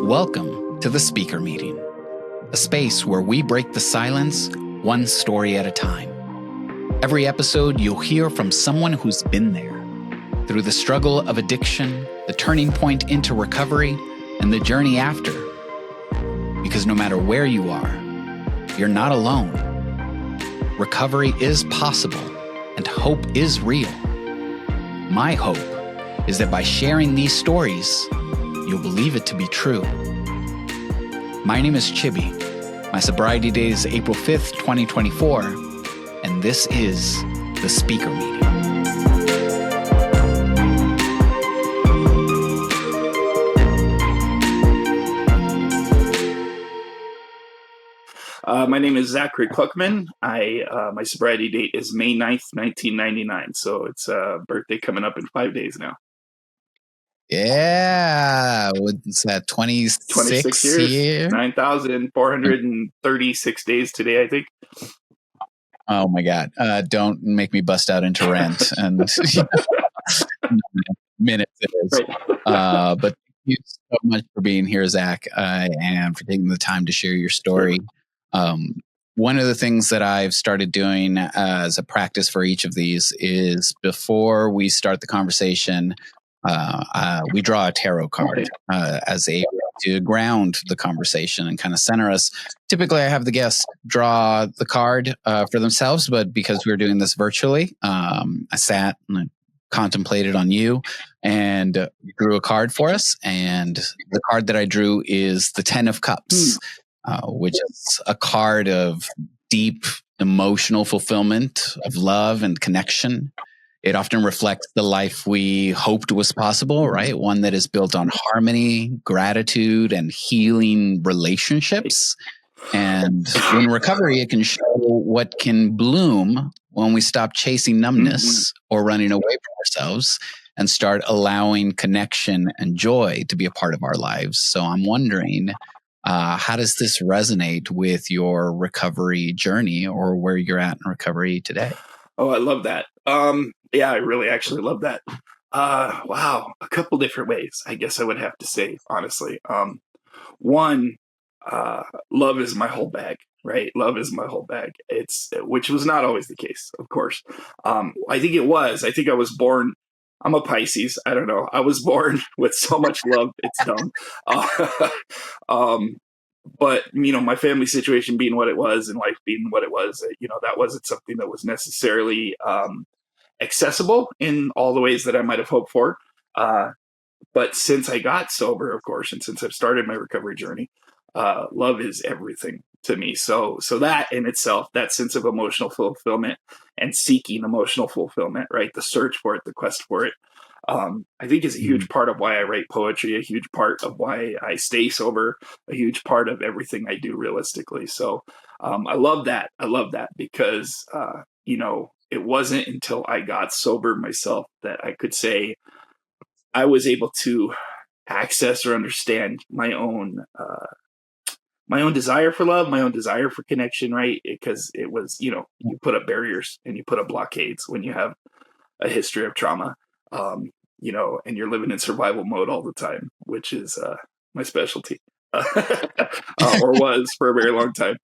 Welcome to the Speaker Meeting, a space where we break the silence one story at a time. Every episode, you'll hear from someone who's been there, through the struggle of addiction, the turning point into recovery, and the journey after. Because no matter where you are, you're not alone. Recovery is possible, and hope is real. My hope is that by sharing these stories, you'll believe it to be true. My name is Chibi. My sobriety date is April 5th, 2024, and this is the Speaker Meeting. My name is Zachary Kluckman. My sobriety date is May 9th, 1999. So it's a birthday coming up in 5 days now. Yeah. What's that, 26 years? 9,436 days today, I think. Oh my God. Don't make me bust out into rant. And minutes it is. Right. But thank you so much for being here, Zach, and for taking the time to share your story. One of the things that I've started doing as a practice for each of these is before we start the conversation, we draw a tarot card as a way to ground the conversation and kind of center us. Typically, I have the guests draw the card for themselves, but because we're doing this virtually, I sat and I contemplated on you and drew a card for us. And the card that I drew is the 10 of Cups. Which is a card of deep emotional fulfillment, of love and connection. It often reflects the life we hoped was possible, right? One that is built on harmony, gratitude, and healing relationships. And in recovery, it can show what can bloom when we stop chasing numbness or running away from ourselves and start allowing connection and joy to be a part of our lives. So I'm wondering, how does this resonate with your recovery journey or where you're at in recovery today? Oh, I love that. Yeah, I really actually love that. Wow. A couple different ways, I guess I would have to say, honestly. One, love is my whole bag, right? Love is my whole bag. Which was not always the case, of course. I think it was. I think I was born. I'm a Pisces. I don't know. I was born with so much love. It's dumb. But, my family situation being what it was and life being what it was, that wasn't something that was necessarily accessible in all the ways that I might have hoped for. But since I got sober, of course, and since I've started my recovery journey, love is everything to me. So that in itself, that sense of emotional fulfillment and seeking emotional fulfillment, right? The search for it, the quest for it, I think is a huge part of why I write poetry, a huge part of why I stay sober, a huge part of everything I do realistically. So I love that. I love that because, it wasn't until I got sober myself that I could say I was able to access or understand my own desire for love, my own desire for connection, right? Because it was, you put up barriers and you put up blockades when you have a history of trauma, and you're living in survival mode all the time, which is my specialty, or was for a very long time.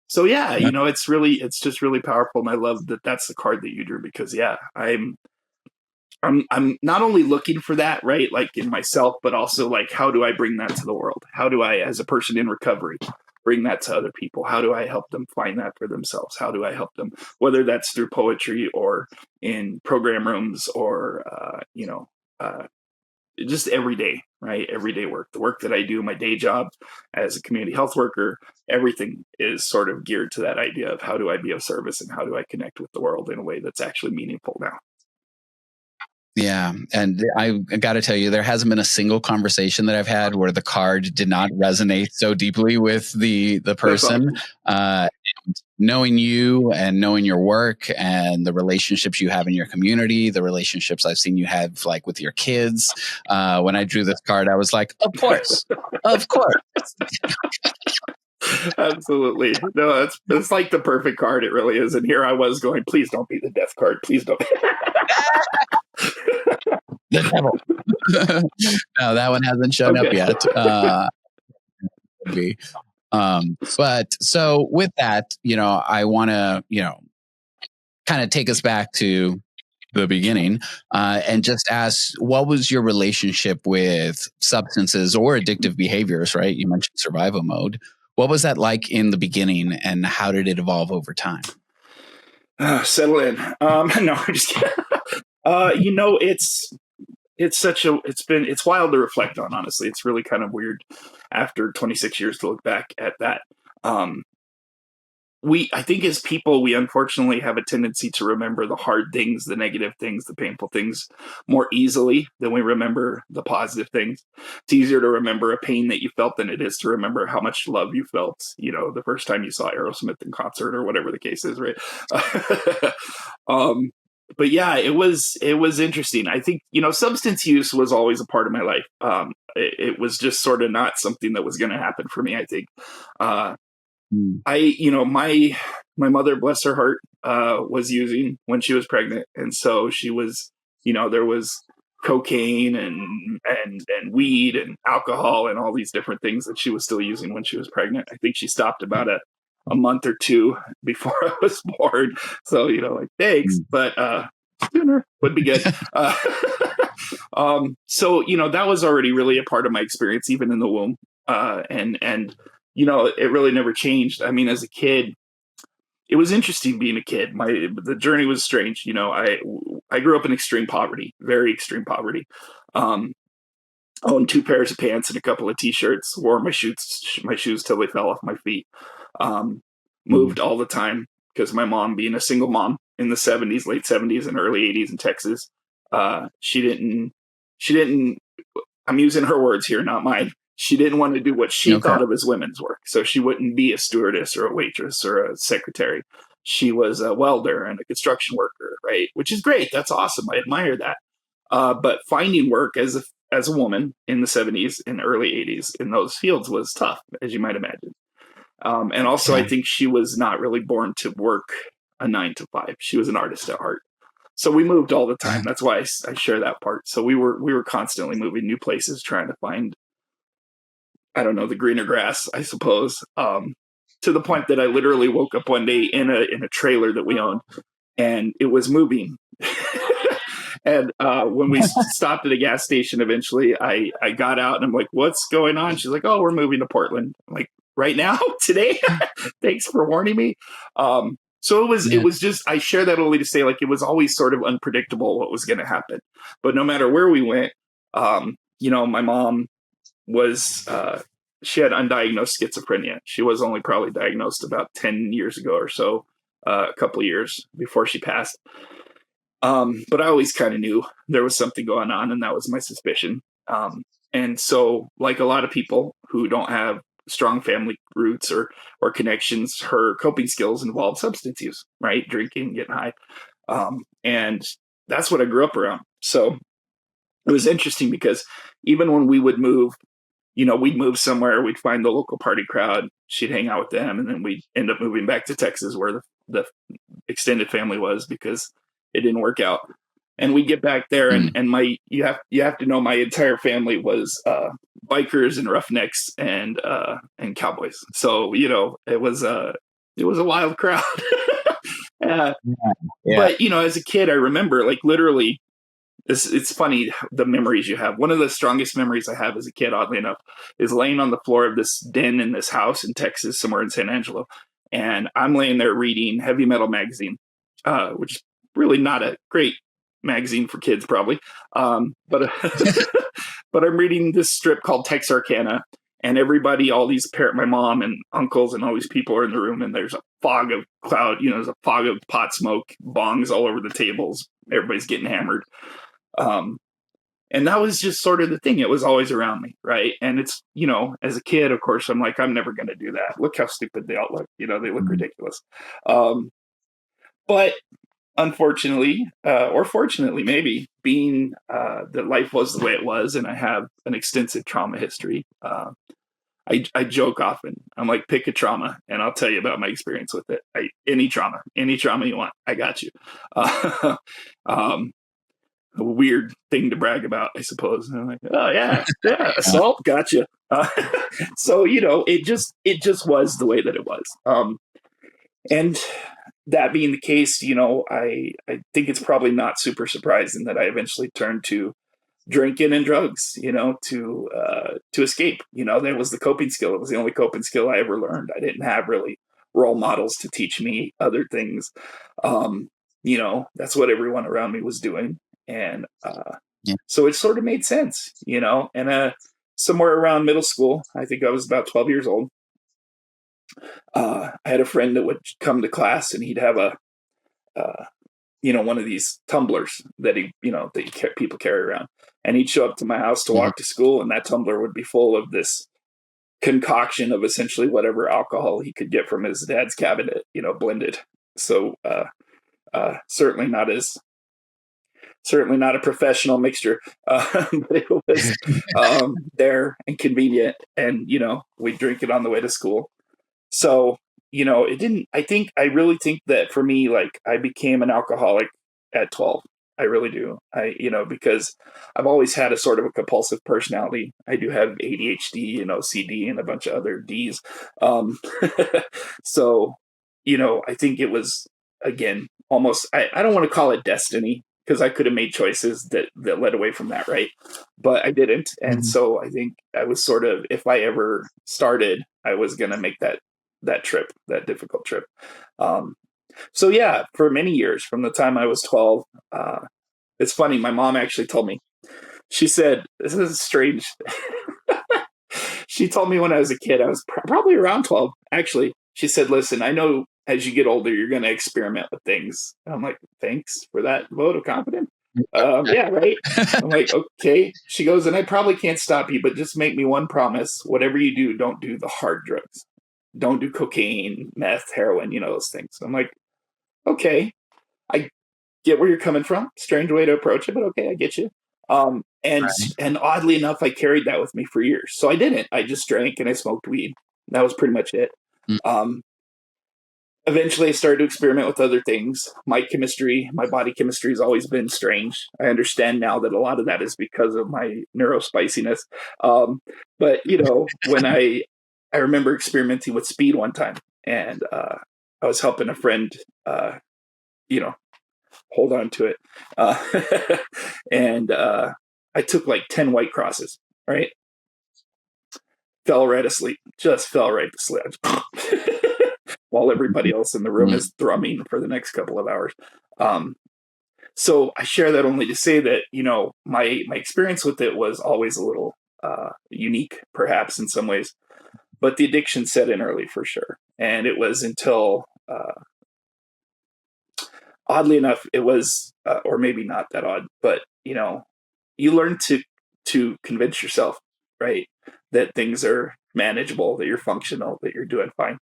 So yeah, it's just really powerful. And I love that that's the card that you drew because I'm not only looking for that, right? Like in myself, but also like, how do I bring that to the world? How do I, as a person in recovery, bring that to other people? How do I help them find that for themselves? How do I help them, whether that's through poetry or in program rooms or, just everyday, right? Everyday work, the work that I do, my day job as a community health worker, everything is sort of geared to that idea of how do I be of service and how do I connect with the world in a way that's actually meaningful now. Yeah. And I got to tell you, there hasn't been a single conversation that I've had where the card did not resonate so deeply with the person. Knowing you and knowing your work and the relationships you have in your community, the relationships I've seen you have like with your kids. When I drew this card, I was like, of course, of course. Absolutely. No, it's like the perfect card. It really is. And here I was going, please don't be the death card. Please don't. The devil. No, that one hasn't shown up yet. Maybe. But so with that, I want to, kind of take us back to the beginning and just ask, what was your relationship with substances or addictive behaviors, right? You mentioned survival mode. What was that like in the beginning, and how did it evolve over time? Settle in. No, I'm just kidding. It's wild to reflect on, honestly. It's really kind of weird after 26 years to look back at that. Um, I think as people, we unfortunately have a tendency to remember the hard things, the negative things, the painful things more easily than we remember the positive things. It's easier to remember a pain that you felt than it is to remember how much love you felt, the first time you saw Aerosmith in concert or whatever the case is, right? But yeah, it was interesting. I think, substance use was always a part of my life. It was just sort of not something that was going to happen for me, I think. My mother, bless her heart, was using when she was pregnant. And so she was, there was cocaine and weed and alcohol and all these different things that she was still using when she was pregnant. I think she stopped about a month or two before I was born. So, thanks, but sooner would be good. So, that was already really a part of my experience, even in the womb. And it really never changed. I mean, as a kid, it was interesting being a kid. The journey was strange. I grew up in extreme poverty, very extreme poverty. Owned 2 pairs of pants and a couple of t-shirts, wore my shoes till they fell off my feet. Moved all the time because my mom, being a single mom in the 70s, late 70s and early 80s in Texas, she didn't, I'm using her words here, not mine. She didn't want to do what she thought of as women's work. So she wouldn't be a stewardess or a waitress or a secretary. She was a welder and a construction worker, right? Which is great. That's awesome. I admire that. But finding work as a woman in the 70s and early 80s in those fields was tough, as you might imagine. And also, I think she was not really born to work a 9 to 5. She was an artist at heart. So we moved all the time. That's why I share that part. So we were constantly moving new places, trying to find, I don't know, the greener grass, I suppose. To the point that I literally woke up one day in a trailer that we owned, and it was moving. And when we stopped at a gas station, eventually I got out and I'm like, "What's going on?" She's like, "Oh, we're moving to Portland." I'm like, "Right now, today?" Thanks for warning me. So it was just, I share that only to say, like, it was always sort of unpredictable what was going to happen. But no matter where we went, my mom was, she had undiagnosed schizophrenia. She was only probably diagnosed about 10 years ago or so, a couple of years before she passed. But I always kind of knew there was something going on, and that was my suspicion. And so, like a lot of people who don't have strong family roots or connections, her coping skills involved substance use, right? Drinking, getting high. And that's what I grew up around. So it was interesting because even when we would move, we'd move somewhere, we'd find the local party crowd, she'd hang out with them, and then we'd end up moving back to Texas where the extended family was, because it didn't work out. And we get back there, and you have to know, my entire family was bikers and roughnecks and cowboys. So it was a wild crowd. But as a kid, I remember, like, literally, it's funny the memories you have. One of the strongest memories I have as a kid, oddly enough, is laying on the floor of this den in this house in Texas, somewhere in San Angelo, and I'm laying there reading Heavy Metal magazine, which is really not a great magazine for kids, probably. But I'm reading this strip called Texarkana, and everybody, all these my mom and uncles and all these people are in the room, and there's a fog of cloud, there's a fog of pot smoke, bongs all over the tables. Everybody's getting hammered. And that was just sort of the thing. It was always around me, right? And it's, as a kid, of course, I'm like, I'm never going to do that. Look how stupid they all look. They look ridiculous. But unfortunately, or fortunately, maybe, being that life was the way it was, and I have an extensive trauma history, I joke often. I'm like, pick a trauma, and I'll tell you about my experience with it. Any trauma you want, I got you. a weird thing to brag about, I suppose. And I'm like, oh yeah, assault, gotcha. So it just was the way that it was. And that being the case, I think it's probably not super surprising that I eventually turned to drinking and drugs, to escape. That was the coping skill. It was the only coping skill I ever learned. I didn't have really role models to teach me other things. That's what everyone around me was doing. And Yeah. so it sort of made sense, and somewhere around middle school, I think I was about 12 years old. I had a friend that would come to class, and he'd have one of these tumblers that people carry around, and he'd show up to my house to walk to school, and that tumbler would be full of this concoction of essentially whatever alcohol he could get from his dad's cabinet, blended. So certainly not a professional mixture, but it was there and convenient, and we'd drink it on the way to school. So it didn't. I really think that for me, like, I became an alcoholic at 12. I really do. Because I've always had a sort of a compulsive personality. I do have ADHD and OCD and a bunch of other Ds. So I think it was, again, almost. I don't want to call it destiny, because I could have made choices that led away from that, right? But I didn't, and so I think I was sort of, if I ever started, I was going to make that trip, that difficult trip. So yeah, for many years, from the time I was 12, it's funny. My mom actually told me, she said, this is strange. She told me when I was a kid, I was probably around 12, actually. She said, listen, I know as you get older, you're going to experiment with things. And I'm like, thanks for that vote of confidence. Yeah, right. I'm like, okay. She goes, and I probably can't stop you, but just make me one promise. Whatever you do, don't do the hard drugs. Don't do cocaine, meth, heroin, those things. I'm like, okay, I get where you're coming from. Strange way to approach it, but okay, I get you. And oddly enough, I carried that with me for years. So I didn't. I just drank and I smoked weed. That was pretty much it. Eventually, I started to experiment with other things. My body chemistry has always been strange. I understand now that a lot of that is because of my neurospiciness. But when I remember experimenting with speed one time, and I was helping a friend, hold on to it, and I took like 10 White Crosses, right? Fell right asleep, just fell right to sleep. While everybody else in the room is thrumming for the next couple of hours. So I share that only to say that, my experience with it was always a little unique, perhaps in some ways, but the addiction set in early for sure. And it was until, oddly enough, it was, or maybe not that odd, but, you learn to convince yourself, right, that things are manageable, that you're functional, that you're doing fine.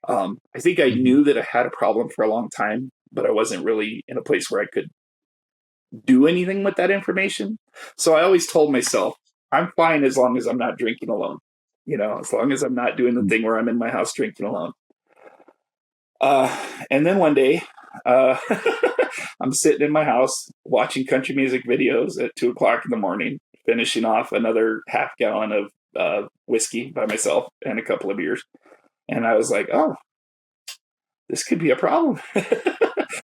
I think I knew that I had a problem for a long time, but I wasn't really in a place where I could do anything with that information. So I always told myself, I'm fine as long as I'm not drinking alone. As long as I'm not doing the thing where I'm in my house drinking alone. And then one day, I'm sitting in my house watching country music videos at 2:00 in the morning, finishing off another half gallon of whiskey by myself and a couple of beers. And I was like, oh, this could be a problem.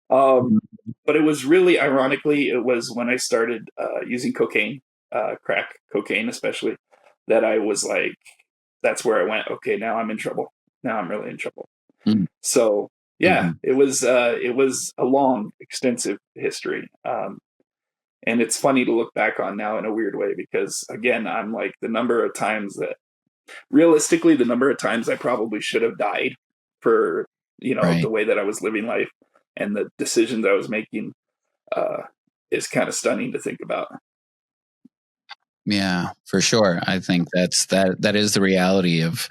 But it was really, ironically, it was when I started using cocaine, crack cocaine especially, that I was like, that's where I went, okay, now I'm in trouble. Now I'm really in trouble. So yeah, it was a long, extensive history. And it's funny to look back on now in a weird way, because again, I'm like, realistically, the number of times I probably should have died for, the way that I was living life and the decisions I was making, is kind of stunning to think about. Yeah, for sure. I think that is the reality of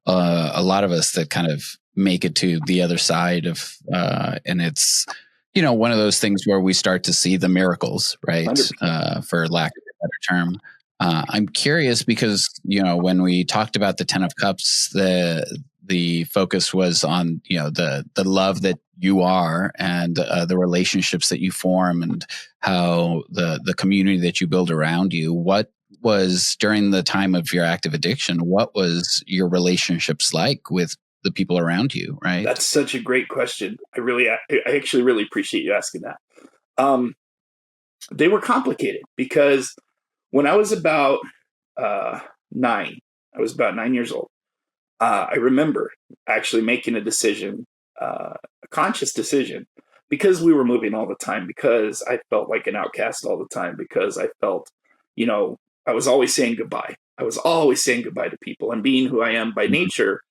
a lot of us that kind of make it to the other side of, and it's, one of those things where we start to see the miracles, right? For lack of a better term. I'm curious because, when we talked about the 10 of Cups, the focus was on, the love that you are and the relationships that you form and how the community that you build around you. What was, during the time of your active addiction, what was your relationships like with the people around you, right? That's such a great question. I actually really appreciate you asking that. They were complicated because when I was about uh, 9, I was about 9 years old. I remember actually making a decision, a conscious decision, because we were moving all the time, because I felt like an outcast all the time, because I felt, I was always saying goodbye. I was always saying goodbye to people, and being who I am by Mhm. nature,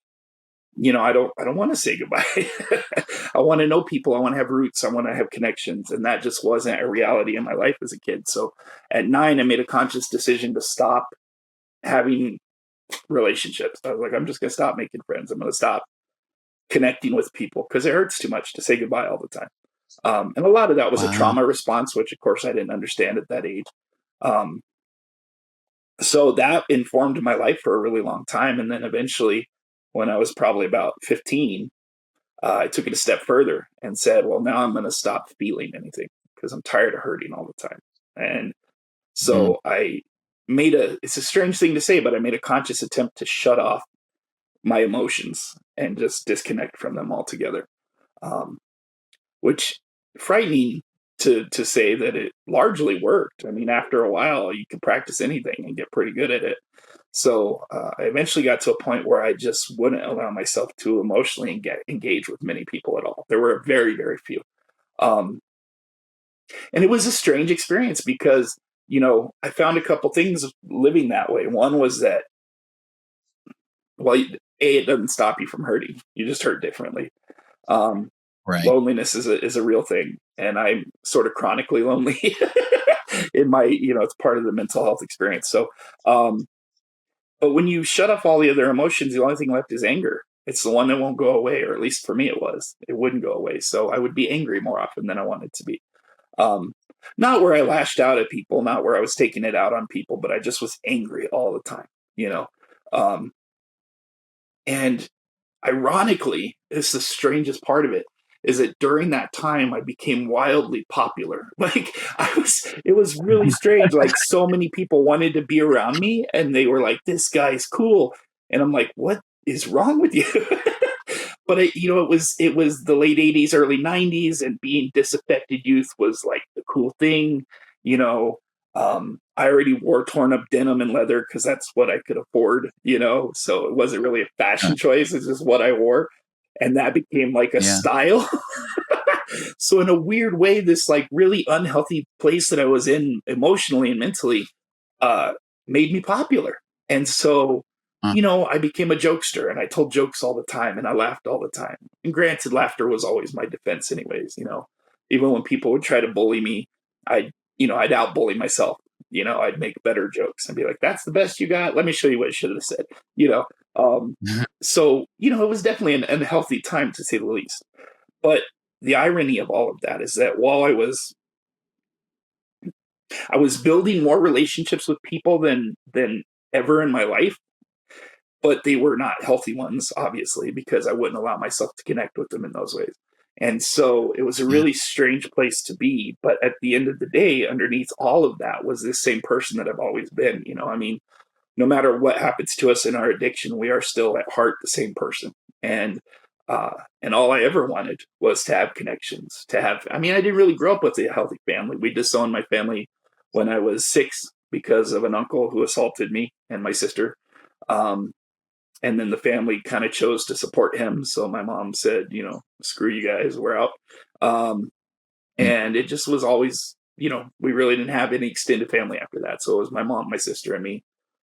I don't want to say goodbye. I want to know people. I want to have roots. I want to have connections. And that just wasn't a reality in my life as a kid. So at 9, I made a conscious decision to stop having relationships. I was like, I'm just going to stop making friends. I'm going to stop connecting with people because it hurts too much to say goodbye all the time. And a lot of that was a Wow. trauma response, which of course I didn't understand at that age. Um, so that informed my life for a really long time. And then eventually, when I was probably about 15, I took it a step further and said, well, now I'm going to stop feeling anything because I'm tired of hurting all the time. And Mm. so it's a strange thing to say, but I made a conscious attempt to shut off my emotions and just disconnect from them altogether. Um, which frightening to say that it largely worked. I mean, after a while, you can practice anything and get pretty good at it. So I eventually got to a point where I just wouldn't allow myself to emotionally engage with many people at all. There were very, very few. Um, and it was a strange experience because, I found a couple things living that way. One was that, well, it doesn't stop you from hurting. You just hurt differently. Um, Right. Loneliness is a real thing, and I'm sort of chronically lonely. In my, it's part of the mental health experience. So, um, but when you shut off all the other emotions, the only thing left is anger. It's the one that won't go away, or at least for me, it was. It wouldn't go away. So I would be angry more often than I wanted to be. Um, Not where I lashed out at people, not where I was taking it out on people, but I just was angry all the time. You know, um, and ironically, it's the strangest part of it is that during that time I became wildly popular. Like it was really strange. Like so many people wanted to be around me and they were like, this guy's cool. And I'm like, what is wrong with you? But it was the late 80s, early 90s, and being disaffected youth was like the cool thing. You know, I already wore torn up denim and leather because that's what I could afford. So it wasn't really a Uh, fashion choice; it's just what I wore, and that became like a yeah. style. So in a weird way, this like really unhealthy place that I was in emotionally and mentally uh, made me popular. And so, Uh, I became a jokester and I told jokes all the time and I laughed all the time. And granted, laughter was always my defense, anyways. Even when people would try to bully me, I'd out bully myself. I'd make better jokes and be like, that's the best you got. Let me show you what I should have said, you know. Um, so, it was definitely an unhealthy time to say the least. But the irony of all of that is that while I was building more relationships with people than ever in my life, but they were not healthy ones, obviously, because I wouldn't allow myself to connect with them in those ways. And so it was a yeah. really strange place to be. But at the end of the day, underneath all of that was this same person that I've always been. I mean, no matter what happens to us in our addiction, we are still at heart the same person. And and all I ever wanted was to have connections. I mean, I didn't really grow up with a healthy family. We disowned my family when I was 6 because of an uncle who assaulted me and my sister. Um, and then the family kind of chose to support him. So my mom said, screw you guys, we're out. Um, Mm. and it just was always, we really didn't have any extended family after that. So it was my mom, my sister, and me.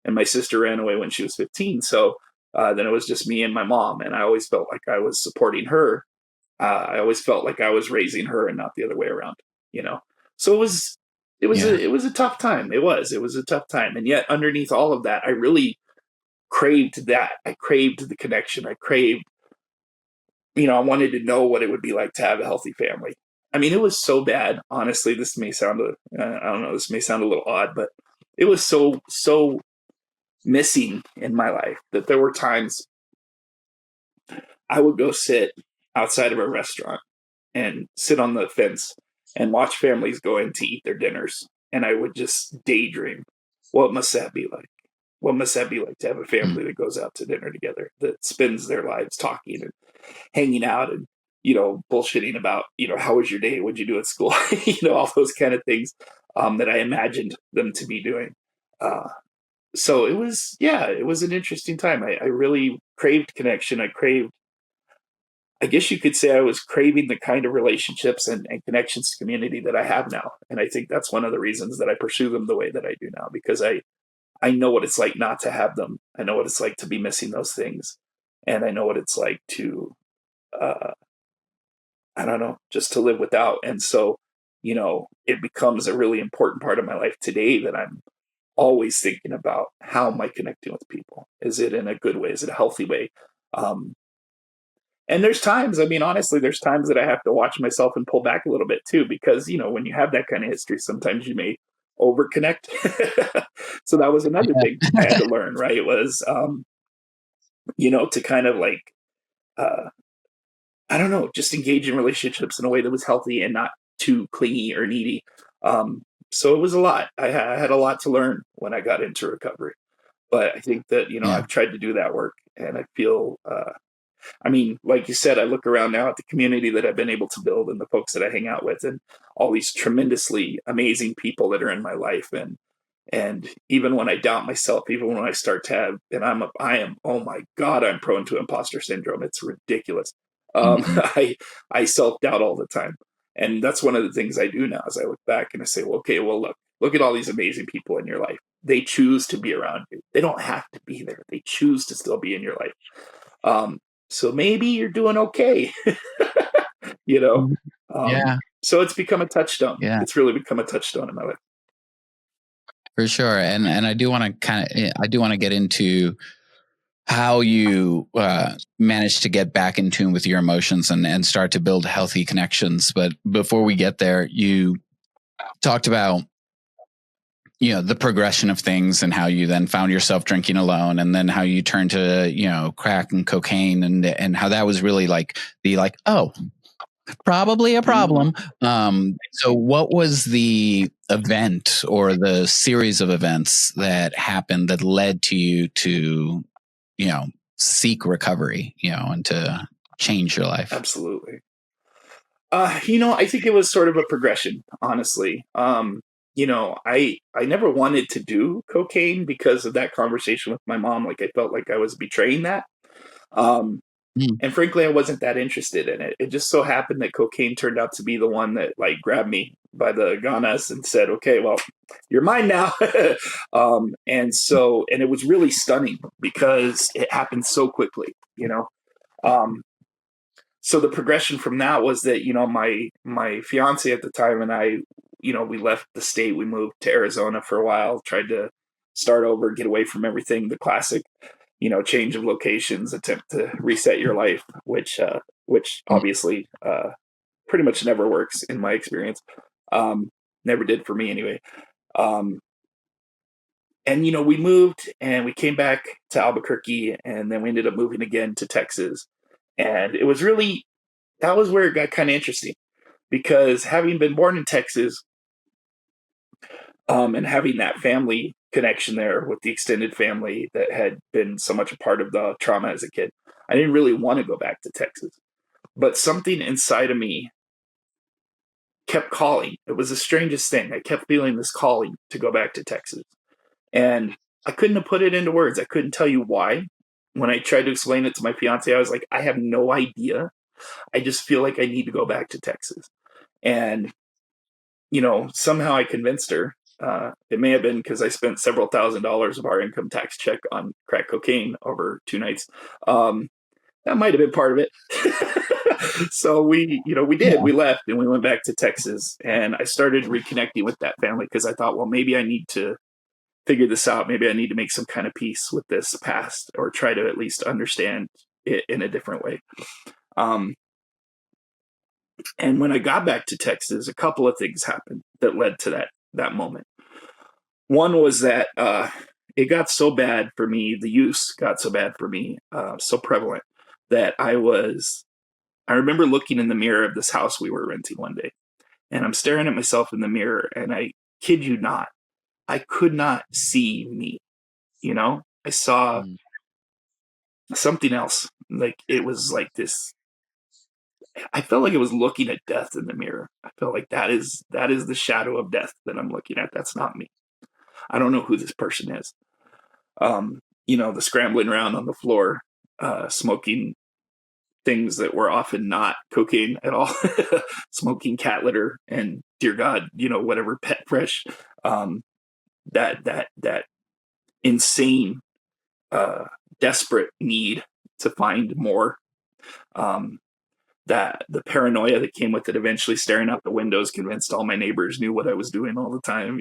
And my sister ran away when she was 15. So then it was just me and my mom. And I always felt like I was supporting her. I always felt like I was raising her and not the other way around, you know? So it was Yeah. a tough time. It was a tough time. And yet underneath all of that, I really craved that. I craved the connection. I craved, I wanted to know what it would be like to have a healthy family. I mean, it was so bad. Honestly, I don't know, this may sound a little odd, but it was so missing in my life that there were times I would go sit outside of a restaurant and sit on the fence and watch families go in to eat their dinners. And I would just daydream, what must that be like? What must that be like to have a Mm. family that goes out to dinner together, that spends their lives talking and hanging out and, bullshitting about, how was your day? What'd you do at school? All those kind of things that I imagined them to be doing. So it was, yeah, it was an interesting time. I really craved connection. I guess you could say I was craving the kind of relationships and connections to community that I have now. And I think that's one of the reasons that I pursue them the way that I do now, because I know what it's like not to have them. I know what it's like to be missing those things. And I know what it's like to, uh, I don't know, just to live without. And so, it becomes a really important part of my life today that I'm always thinking about, how am I connecting with people? Is it in a good way? Is it a healthy way? Um, and there's times, I mean, honestly, there's times that I have to watch myself and pull back a little bit too, because, when you have that kind of history, sometimes you may overconnect. So that was another thing I had to learn, right? Was, to kind of like, uh, I don't know, just engage in relationships in a way that was healthy and not too clingy or needy. So it was a lot. I had a lot to learn when I got into recovery. But I think that, Yeah. I've tried to do that work, and I feel, I mean, like you said, I look around now at the community that I've been able to build and the folks that I hang out with and all these tremendously amazing people that are in my life. And even when I doubt myself, even when I start to have, and I am, oh my God, I'm prone to imposter syndrome. It's ridiculous. Mhm. I self-doubt all the time. And that's one of the things I do now is I look back and I say, well, okay, well, look at all these amazing people in your life. They choose to be around you. They don't have to be there. They choose to still be in your life. Um, so maybe you're doing okay, you know. Mhm. Um, Yeah. so it's become a touchstone. Yeah. It's really become a touchstone in my life. For sure. And I do want to I do want to get into how you manage to get back in tune with your emotions and start to build healthy connections. But before we get there, you talked about, the progression of things and how you then found yourself drinking alone, and then how you turned to, crack and cocaine, and how that was really like oh, probably a Mhm. problem. So what was the event or the series of events that happened that led to you to, seek recovery, and to change your life? Absolutely. I think it was sort of a progression, honestly. I never wanted to do cocaine because of that conversation with my mom. Like I felt like I was betraying that. Um, Mm. and frankly, I wasn't that interested in it. It just so happened that cocaine turned out to be the one that like grabbed me by the ganas and said, "Okay, well, you're mine now." And it was really stunning because it happened so quickly. Um, so the progression from that was that my fiance at the time and I, we left the state. We moved to Arizona for a while, tried to start over, get away from everything, the classic, change of locations, attempt to reset your life, which Mm. obviously pretty much never works in my experience. um, Never did for me anyway. um, and we moved and we came back to Albuquerque, and then we ended up moving again to Texas. And it was really, that was where it got kind of interesting, because having been born in Texas, and having that family connection there with the extended family that had been so much a part of the trauma as a kid, I didn't really want to go back to Texas. But something inside of me kept calling. It was the strangest thing. I kept feeling this calling to go back to Texas. And I couldn't have put it into words. I couldn't tell you why. When I tried to explain it to my fiance, I was like, I have no idea. I just feel like I need to go back to Texas. And somehow I convinced her. It may have been because I spent several $1,000s of our income tax check on crack cocaine over 2 nights. Um, that might have been part of it. So we Yeah. left and we went back to Texas, and I started reconnecting with that family because I thought, well, maybe I need to figure this out. Maybe I need to make some kind of peace with this past, or try to at least understand it in a different way. Um, and when I got back to Texas, a couple of things happened that led to that moment. One was that it got so bad for me, the use got so bad for me, so prevalent, that I was I remember looking in the mirror of this house we were renting one day, and I'm staring at myself in the mirror, and I kid you not, I could not see me. I saw Mm. something else. Like it was like this. I felt like I was looking at death in the mirror. I felt like that is the shadow of death that I'm looking at. That's not me. I don't know who this person is. The scrambling around on the floor, smoking things that were often not cocaine at all, smoking cat litter, and dear God, whatever pet fresh, that insane, desperate need to find more. Um, that the paranoia that came with it, eventually staring out the windows, convinced all my neighbors knew what I was doing all the time.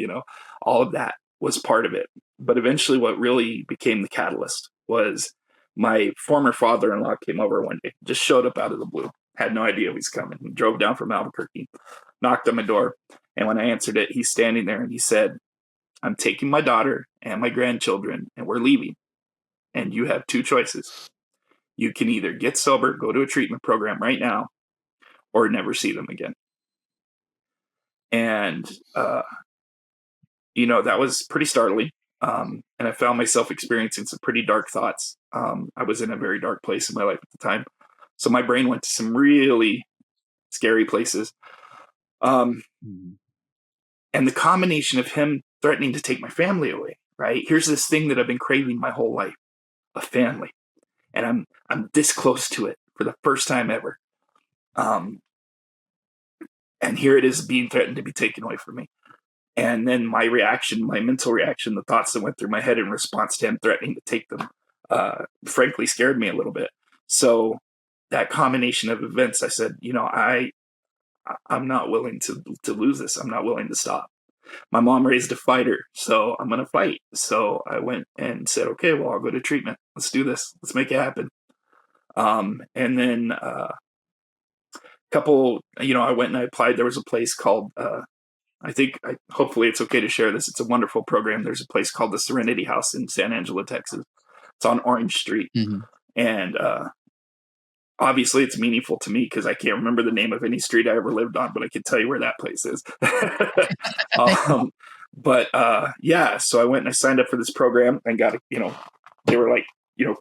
All of that was part of it. But eventually, what really became the catalyst was my former father-in-law came over one day, just showed up out of the blue, had no idea he was coming. He drove down from Albuquerque, knocked on my door, and when I answered it, he's standing there and he said, "I'm taking my daughter and my grandchildren, and we're leaving. And you have two choices. You can either get sober, go to a treatment program right now, or never see them again." And, that was pretty startling. And I found myself experiencing some pretty dark thoughts. I was in a very dark place in my life at the time. So my brain went to some really scary places. Mm. And the combination of him threatening to take my family away, right? Here's this thing that I've been craving my whole life, a family. And I'm this close to it for the first time ever. And here it is being threatened to be taken away from me. And then my reaction, my mental reaction, the thoughts that went through my head in response to him threatening to take them, frankly scared me a little bit. So that combination of events, I said, I'm not willing to lose this. I'm not willing to stop. My mom raised a fighter, so I'm going to fight. So I went and said, okay, well, I'll go to treatment. Let's do this. Let's make it happen. And then I went and I applied. There was a place called, hopefully it's okay to share this. It's a wonderful program. There's a place called the Serenity House in San Angelo, Texas. It's on Orange Street. Mm-hmm. And obviously it's meaningful to me because I can't remember the name of any street I ever lived on, but I can tell you where that place is. So I went and I signed up for this program and got, they were like,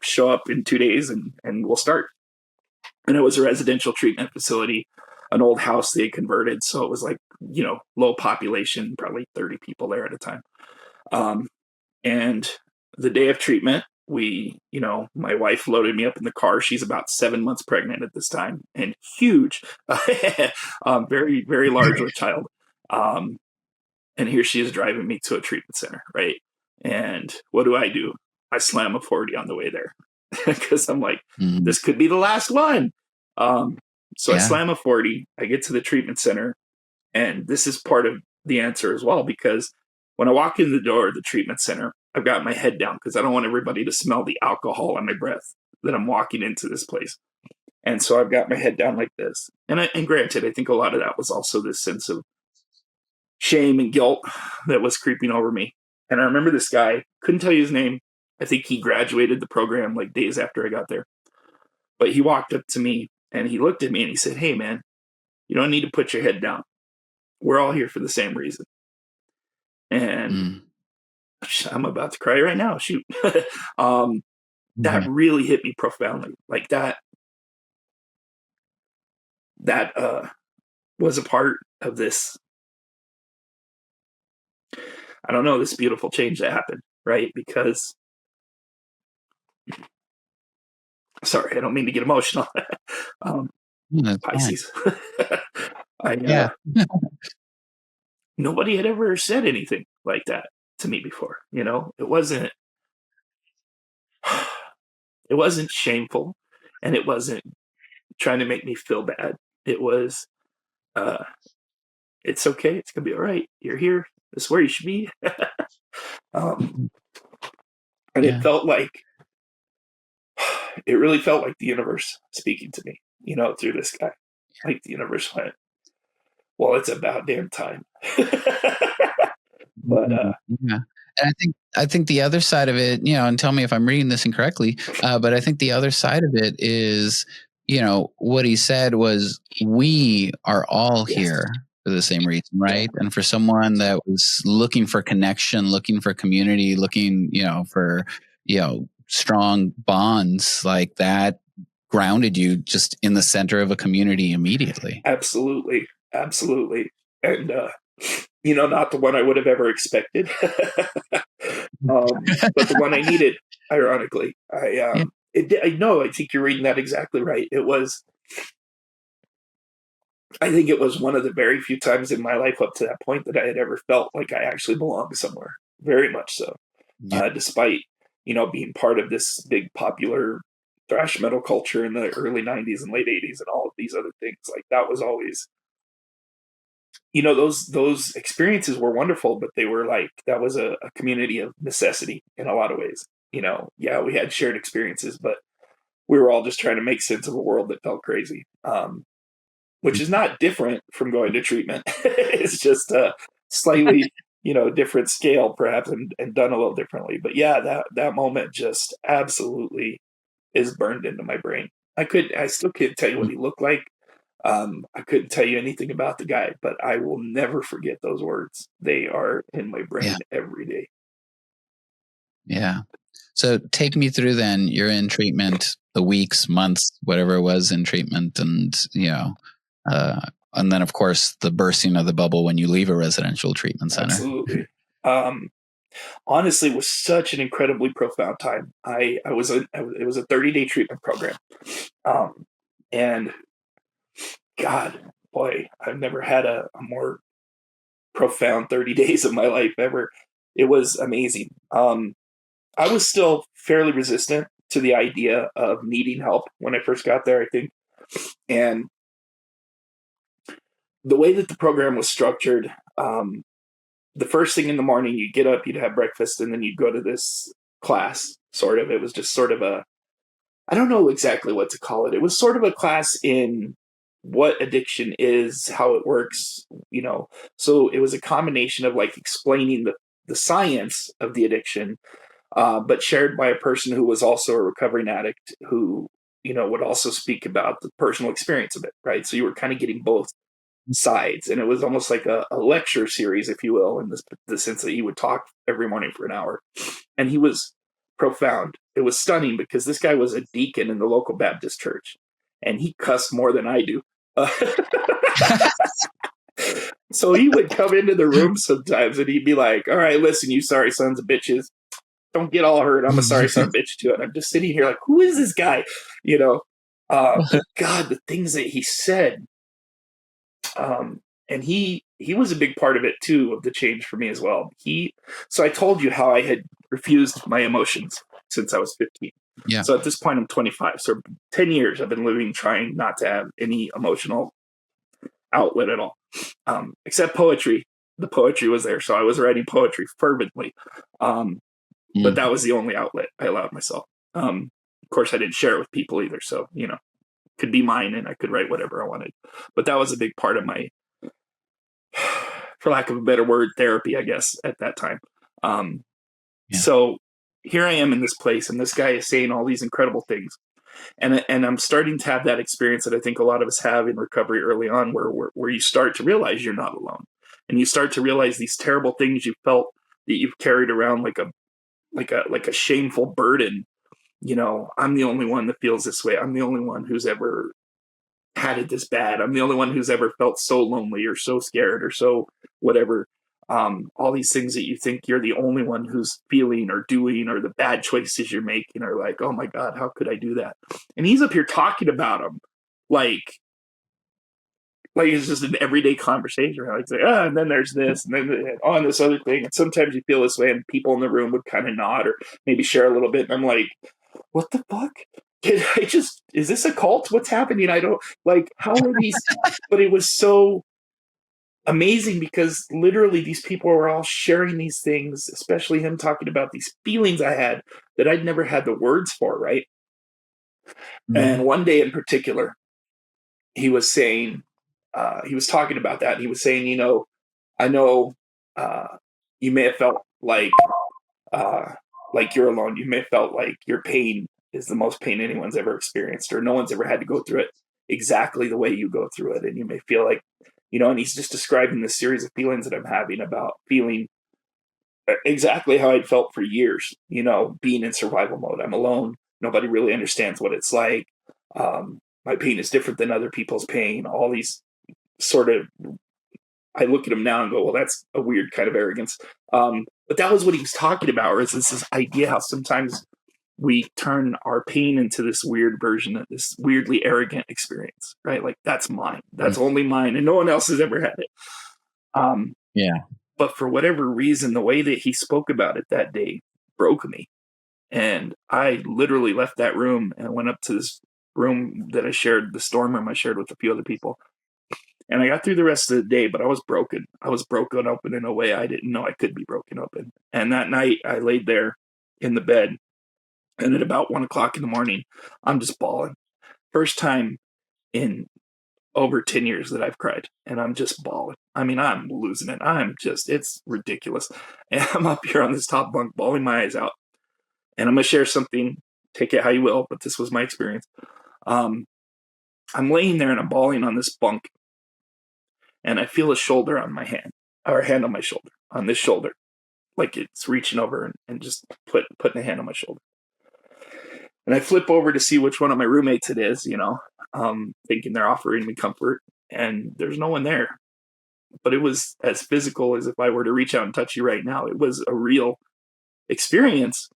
show up in 2 days and we'll start. And it was a residential treatment facility, an old house they had converted. So it was like, low population, probably 30 people there at a time. And the day of treatment, my wife loaded me up in the car. She's about 7 months pregnant at this time and huge, very, very large with child. And here she is driving me to a treatment center, right? And what do? I slam a 40 on the way there because I'm like, this could be the last one. So I slam a 40. I get to the treatment center, and this is part of the answer as well, because when I walk in the door of the treatment center, I've got my head down because I don't want everybody to smell the alcohol on my breath that I'm walking into this place. And so I've got my head down like this. And granted, I think a lot of that was also this sense of shame and guilt that was creeping over me. And I remember this guy, couldn't tell you his name. I think he graduated the program like days after I got there. But he walked up to me and he looked at me and he said, "Hey, man, you don't need to put your head down. We're all here for the same reason." And I'm about to cry right now. Shoot. That really hit me profoundly. Like that was a part of this, I don't know, this beautiful change that happened, right? Because, sorry, I don't mean to get emotional. Pisces. Nobody had ever said anything like that to me before. It wasn't shameful, and it wasn't trying to make me feel bad. It was, it's okay. It's gonna be all right. You're here. This is where you should be. It felt like, it really felt like the universe speaking to me, through this guy. Like the universe went, well, it's about damn time. But and I think the other side of it, and tell me if I'm reading this incorrectly, but I think the other side of it is what he said was, we are all Yes, here for the same reason, right? And for someone that was looking for connection, looking for community, looking, for, strong bonds, like that grounded you just in the center of a community immediately. absolutely. Absolutely. And, not the one I would have ever expected, but the one I needed, ironically. Yeah. I know, I think you're reading that exactly right. I think it was one of the very few times in my life up to that point that I had ever felt like I actually belonged somewhere. Very much so. Yeah. Despite, being part of this big popular thrash metal culture in the early 90s and late 80s and all of these other things. Like that was always, those experiences were wonderful, but they were like, that was a community of necessity in a lot of ways. Yeah, we had shared experiences, but we were all just trying to make sense of a world that felt crazy. Which is not different from going to treatment. It's just a slightly, different scale perhaps, and done a little differently. But yeah, that moment just absolutely is burned into my brain. I still can't tell you what he looked like. I couldn't tell you anything about the guy, but I will never forget those words. They are in my Yeah. brain every day. Yeah. So take me through then. You're in treatment, the weeks, months, whatever it was in treatment, and then of course the bursting of the bubble when you leave a residential treatment center. Absolutely. Honestly, it was such an incredibly profound time. It was a 30-day treatment program. And God, boy, I've never had a more profound 30 days of my life ever. It was amazing. I was still fairly resistant to the idea of needing help when I first got there, I think. And the way that the program was structured, the first thing in the morning, you'd get up, you'd have breakfast, and then you'd go to this class, sort of. It was just sort of I don't know exactly what to call it. It was sort of a class in what addiction is, how it works, So it was a combination of like explaining the science of the addiction, but shared by a person who was also a recovering addict who, would also speak about the personal experience of it, right? So you were kind of getting both sides, and it was almost like a lecture series, if you will, in the sense that he would talk every morning for an hour, and he was profound. It was stunning because this guy was a deacon in the local Baptist church, and he cussed more than I do. So he would come into the room sometimes, and he'd be like, "All right, listen, you sorry sons of bitches, don't get all hurt. I'm a sorry son of a bitch too." And I'm just sitting here like, who is this guy? But God, the things that he said. And he was a big part of it too, of the change for me as well. So I told you how I had refused my emotions since I was 15. Yeah. So at this point I'm 25. So 10 years I've been living trying not to have any emotional outlet at all, except poetry. The poetry was there, so I was writing poetry fervently. But that was the only outlet I allowed myself. Of course, I didn't share it with people either, so could be mine, and I could write whatever I wanted. But that was a big part of my, for lack of a better word, therapy, I guess, at that time. So here I am in this place, and this guy is saying all these incredible things. And I'm starting to have that experience that I think a lot of us have in recovery early on, where you start to realize you're not alone. And you start to realize these terrible things you felt that you've carried around like a shameful burden. I'm the only one that feels this way. I'm the only one who's ever had it this bad. I'm the only one who's ever felt so lonely or so scared or so whatever. All these things that you think you're the only one who's feeling or doing, or the bad choices you're making, are like, oh my God, how could I do that? And he's up here talking about them like it's just an everyday conversation. Like, and then there's this, and then on this other thing. And sometimes you feel this way, and people in the room would kind of nod or maybe share a little bit. And I'm like, what the fuck? Is this a cult? What's happening? I don't how are these? But it was so amazing because literally these people were all sharing these things, especially him talking about these feelings I had that I'd never had the words for, right? And one day in particular, he was saying, he was talking about that. And he was saying, I know you may have felt like you're alone. You may have felt like your pain is the most pain anyone's ever experienced, or no one's ever had to go through it exactly the way you go through it. And you may feel like, and he's just describing this series of feelings that I'm having about feeling exactly how I'd felt for years, being in survival mode. I'm alone. Nobody really understands what it's like. My pain is different than other people's pain. All these sort of, I look at him now and go, well, that's a weird kind of arrogance. But that was what he was talking about, or is this idea how sometimes we turn our pain into this weird version of this weirdly arrogant experience, right? Like, that's mine. That's only mine, and no one else has ever had it. Yeah. But for whatever reason, the way that he spoke about it that day broke me. And I literally left that room and went up to this room that I shared, the storm room I shared with a few other people. And I got through the rest of the day, but I was broken. I was broken open in a way I didn't know I could be broken open. And that night I laid there in the bed, and at about 1:00 in the morning, I'm just bawling. First time in over 10 years that I've cried, and I'm just bawling. I mean, I'm losing it. It's ridiculous. And I'm up here on this top bunk, bawling my eyes out. And I'm going to share something, take it how you will, but this was my experience. I'm laying there and I'm bawling on this bunk, and I feel a shoulder on my hand, or a hand on my shoulder, on this shoulder, like it's reaching over and just putting a hand on my shoulder. And I flip over to see which one of my roommates it is, thinking they're offering me comfort, and there's no one there. But it was as physical as if I were to reach out and touch you right now. It was a real experience.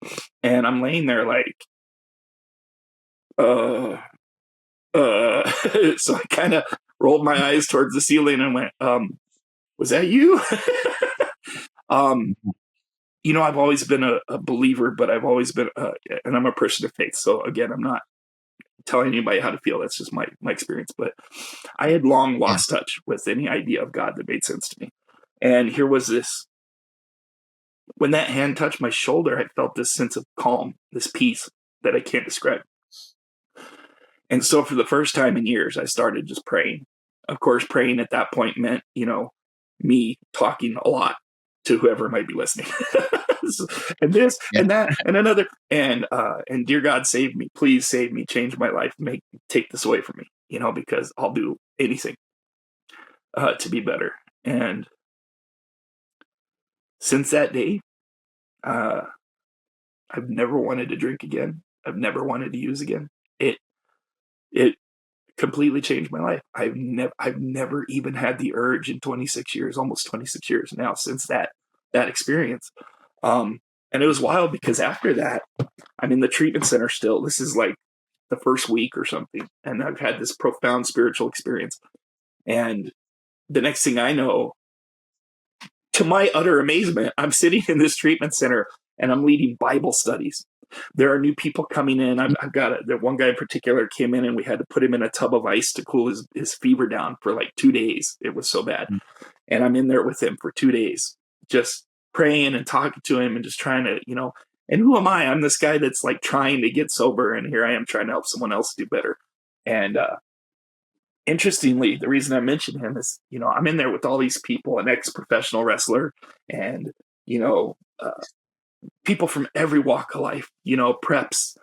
And I'm laying there like, so I kind of rolled my eyes towards the ceiling and went, was that you? I've always been a believer, but I've always been, and I'm a person of faith. So again, I'm not telling anybody how to feel. That's just my experience. But I had long lost touch with any idea of God that made sense to me. And here was this. When that hand touched my shoulder, I felt this sense of calm, this peace that I can't describe. And so for the first time in years, I started just praying. Of course, praying at that point meant, me talking a lot to whoever might be listening. And this and that and another. And dear God, save me. Please save me. Change my life. Take this away from me, because I'll do anything to be better. And since that day, I've never wanted to drink again. I've never wanted to use again. It completely changed my life. I've never even had the urge in 26 years, almost 26 years now, since that experience. And it was wild because after that, I'm in the treatment center still. This is like the first week or something. And I've had this profound spiritual experience. And the next thing I know, to my utter amazement, I'm sitting in this treatment center and I'm leading Bible studies. There are new people coming in. I've got the one guy in particular came in and we had to put him in a tub of ice to cool his fever down for like 2 days. It was so bad. And I'm in there with him for 2 days, just praying and talking to him and just trying to, and who am I? I'm this guy that's like trying to get sober. And here I am trying to help someone else do better. And interestingly, the reason I mentioned him is, I'm in there with all these people, an ex-professional wrestler and, people from every walk of life, preps,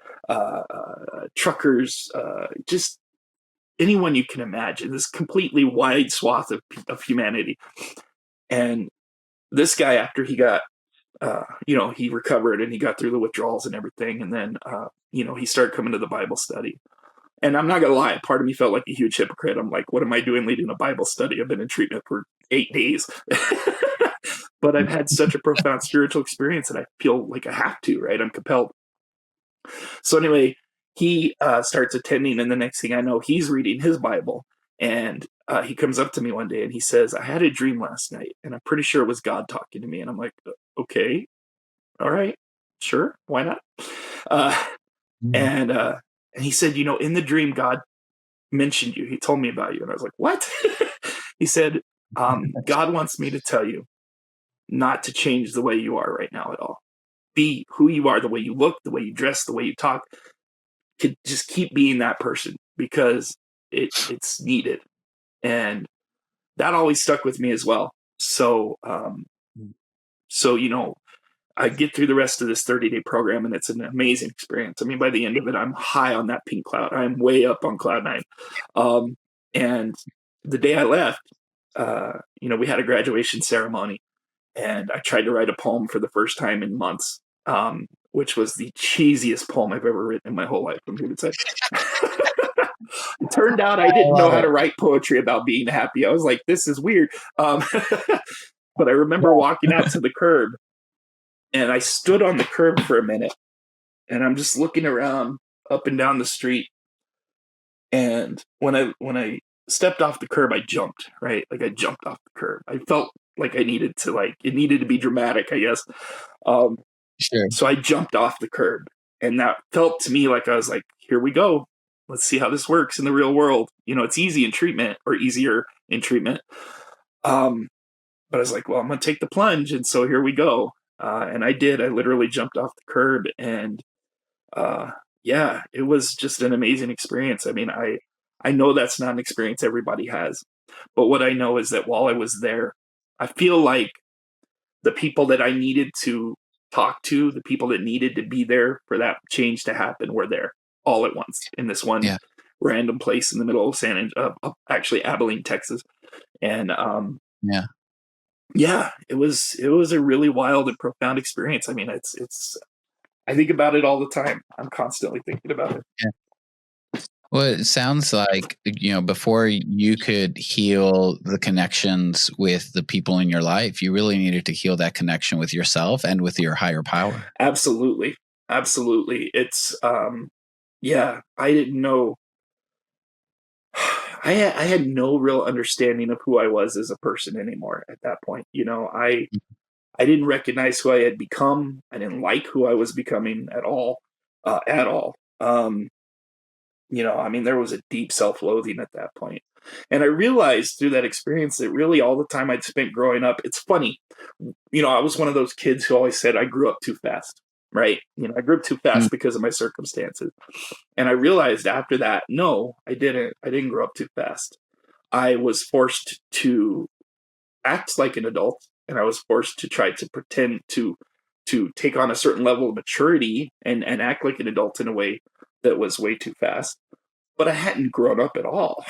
truckers, just anyone you can imagine, this completely wide swath of humanity. And this guy, after he got, he recovered and he got through the withdrawals and everything. And then, he started coming to the Bible study. And I'm not going to lie, part of me felt like a huge hypocrite. I'm like, what am I doing leading a Bible study? I've been in treatment for 8 days. But I've had such a profound spiritual experience that I feel like I have to, right? I'm compelled. So anyway, he starts attending, and the next thing I know, he's reading his Bible. And he comes up to me one day and he says, I had a dream last night, and I'm pretty sure it was God talking to me. And I'm like, okay, all right, sure, why not? And he said, in the dream, God mentioned you. He told me about you. And I was like, what? He said, God wants me to tell you not to change the way you are right now at all. Be who you are, the way you look, the way you dress, the way you talk. Just keep being that person because it's needed. And that always stuck with me as well. So, I get through the rest of this 30-day program, and it's an amazing experience. I mean, by the end of it, I'm high on that pink cloud. I'm way up on cloud nine. And the day I left, we had a graduation ceremony, and I tried to write a poem for the first time in months, which was the cheesiest poem I've ever written in my whole life. I'm here to say. It turned out I I didn't know love how it. to write poetry about being happy. I was like, this is weird. But I remember walking out to the curb, and I stood on the curb for a minute, and I'm just looking around up and down the street. And when I stepped off the curb, I jumped, right? Like I jumped off the curb. I felt like I needed to, like, it needed to be dramatic, I guess. Um, Sure. so I jumped off the curb, and that felt to me like I was like, here we go. Let's see how this works in the real world. It's easy in treatment, or easier in treatment. Um, but I was like, well, I'm going to take the plunge. And so here we go. And I did. I literally jumped off the curb, and uh, yeah, it was just an amazing experience. I mean, I know that's not an experience everybody has, but what I know is that while I was there, I feel like the people that I needed to talk to, the people that needed to be there for that change to happen, were there all at once in this one Yeah. random place in the middle of actually Abilene, Texas. And Yeah. yeah, it was a really wild and profound experience. I mean, it's I think about it all the time. I'm constantly thinking about it. Yeah. Well, it sounds like, before you could heal the connections with the people in your life, you really needed to heal that connection with yourself and with your higher power. Absolutely. Absolutely. It's yeah, I didn't know. I had no real understanding of who I was as a person anymore at that point. I didn't recognize who I had become. I didn't like who I was becoming at all. At all. I mean, there was a deep self-loathing at that point. And I realized through that experience that really all the time I'd spent growing up, it's funny. I was one of those kids who always said I grew up too fast, right? I grew up too Mm. fast because of my circumstances. And I realized after that, no, I didn't. I didn't grow up too fast. I was forced to act like an adult, and I was forced to try to pretend to take on a certain level of maturity and act like an adult in a way that was way too fast. But I hadn't grown up at all.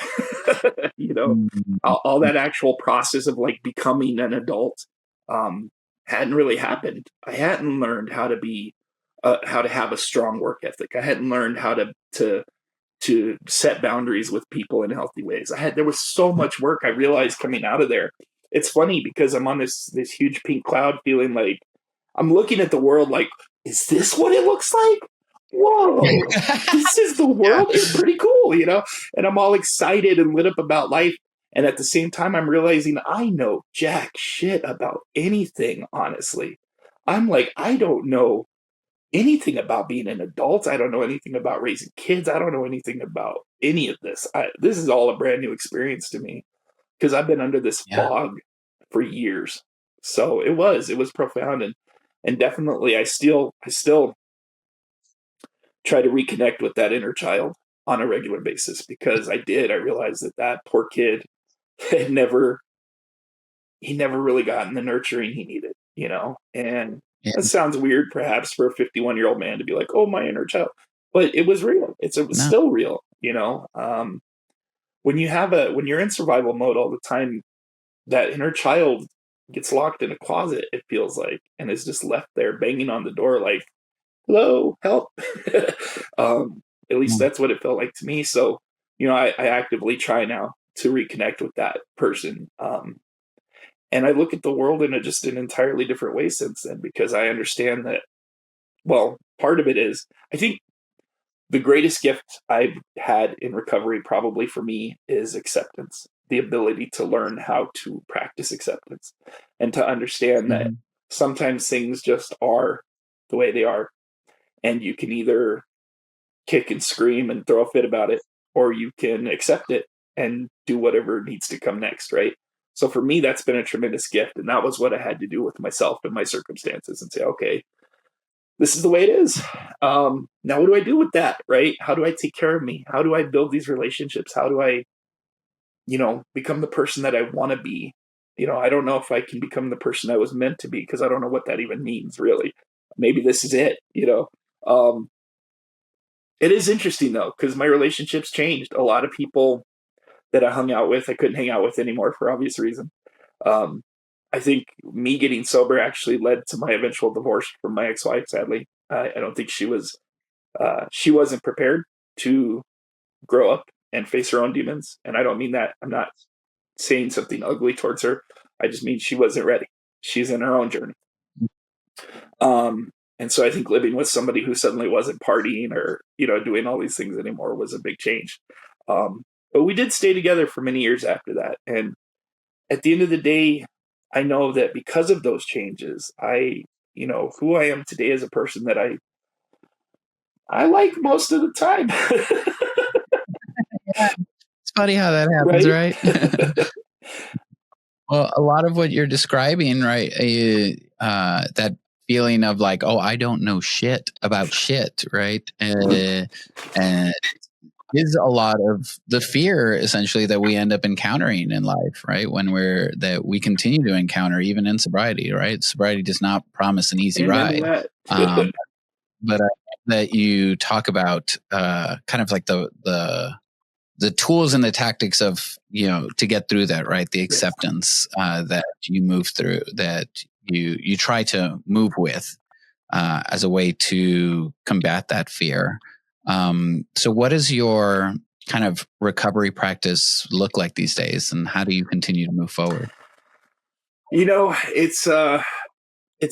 you know, Mm. all that actual process of like becoming an adult um, hadn't really happened. I hadn't learned how to have a strong work ethic. I hadn't learned how to set boundaries with people in healthy ways. There was so much work I realized coming out of there. It's funny because I'm on this huge pink cloud, feeling like I'm looking at the world like, is this what it looks like? Whoa, this is the Yeah. world. It's pretty cool, And I'm all excited and lit up about life. And at the same time, I'm realizing I know jack shit about anything, honestly. I'm like, I don't know anything about being an adult. I don't know anything about raising kids. I don't know anything about any of this. This is all a brand new experience to me because I've been under this Yeah. fog for years. So it was profound, and definitely I still try to reconnect with that inner child on a regular basis because I realized that poor kid had never he never really gotten the nurturing he needed. And Yeah. that sounds weird perhaps for a 51-year-old man to be like, oh, my inner child, but it was real. It was No. still real. When you're in survival mode all the time, that inner child gets locked in a closet, it feels like, and is just left there banging on the door like, hello, help. At least Mm. that's what it felt like to me. So, I actively try now to reconnect with that person. And I look at the world in just an entirely different way since then because I understand that, well, part of it is, I think the greatest gift I've had in recovery, probably for me, is acceptance. The ability to learn how to practice acceptance and to understand that Mhm. sometimes things just are the way they are. And you can either kick and scream and throw a fit about it, or you can accept it and do whatever needs to come next, right? So for me, that's been a tremendous gift. And that was what I had to do with myself and my circumstances and say, okay, this is the way it is. Now, what do I do with that, right? How do I take care of me? How do I build these relationships? How do I become the person that I want to be? I don't know if I can become the person I was meant to be, because I don't know what that even means, really. Maybe this is it. It is interesting though, because my relationships changed. A lot of people that I hung out with, I couldn't hang out with anymore for obvious reason. Um, I think me getting sober actually led to my eventual divorce from my ex-wife. Sadly, I don't think she wasn't prepared to grow up and face her own demons. And I don't mean that. I'm not saying something ugly towards her. I just mean she wasn't ready. She's in her own journey. And so I think living with somebody who suddenly wasn't partying or, doing all these things anymore was a big change. But we did stay together for many years after that. And at the end of the day, I know that because of those changes, who I am today as a person that I like most of the time. Yeah, it's funny how that happens, Right? right? Well, a lot of what you're describing, right, that feeling of like, oh, I don't know shit about shit, right? And is a lot of the fear essentially that we end up encountering in life, right? That we continue to encounter even in sobriety, right? Sobriety does not promise an easy Amen to ride. that. But that you talk about kind of like the tools and the tactics of, to get through that, right? The acceptance that you move through, that you try to move with as a way to combat that fear. So what does your kind of recovery practice look like these days, and how do you continue to move forward? It's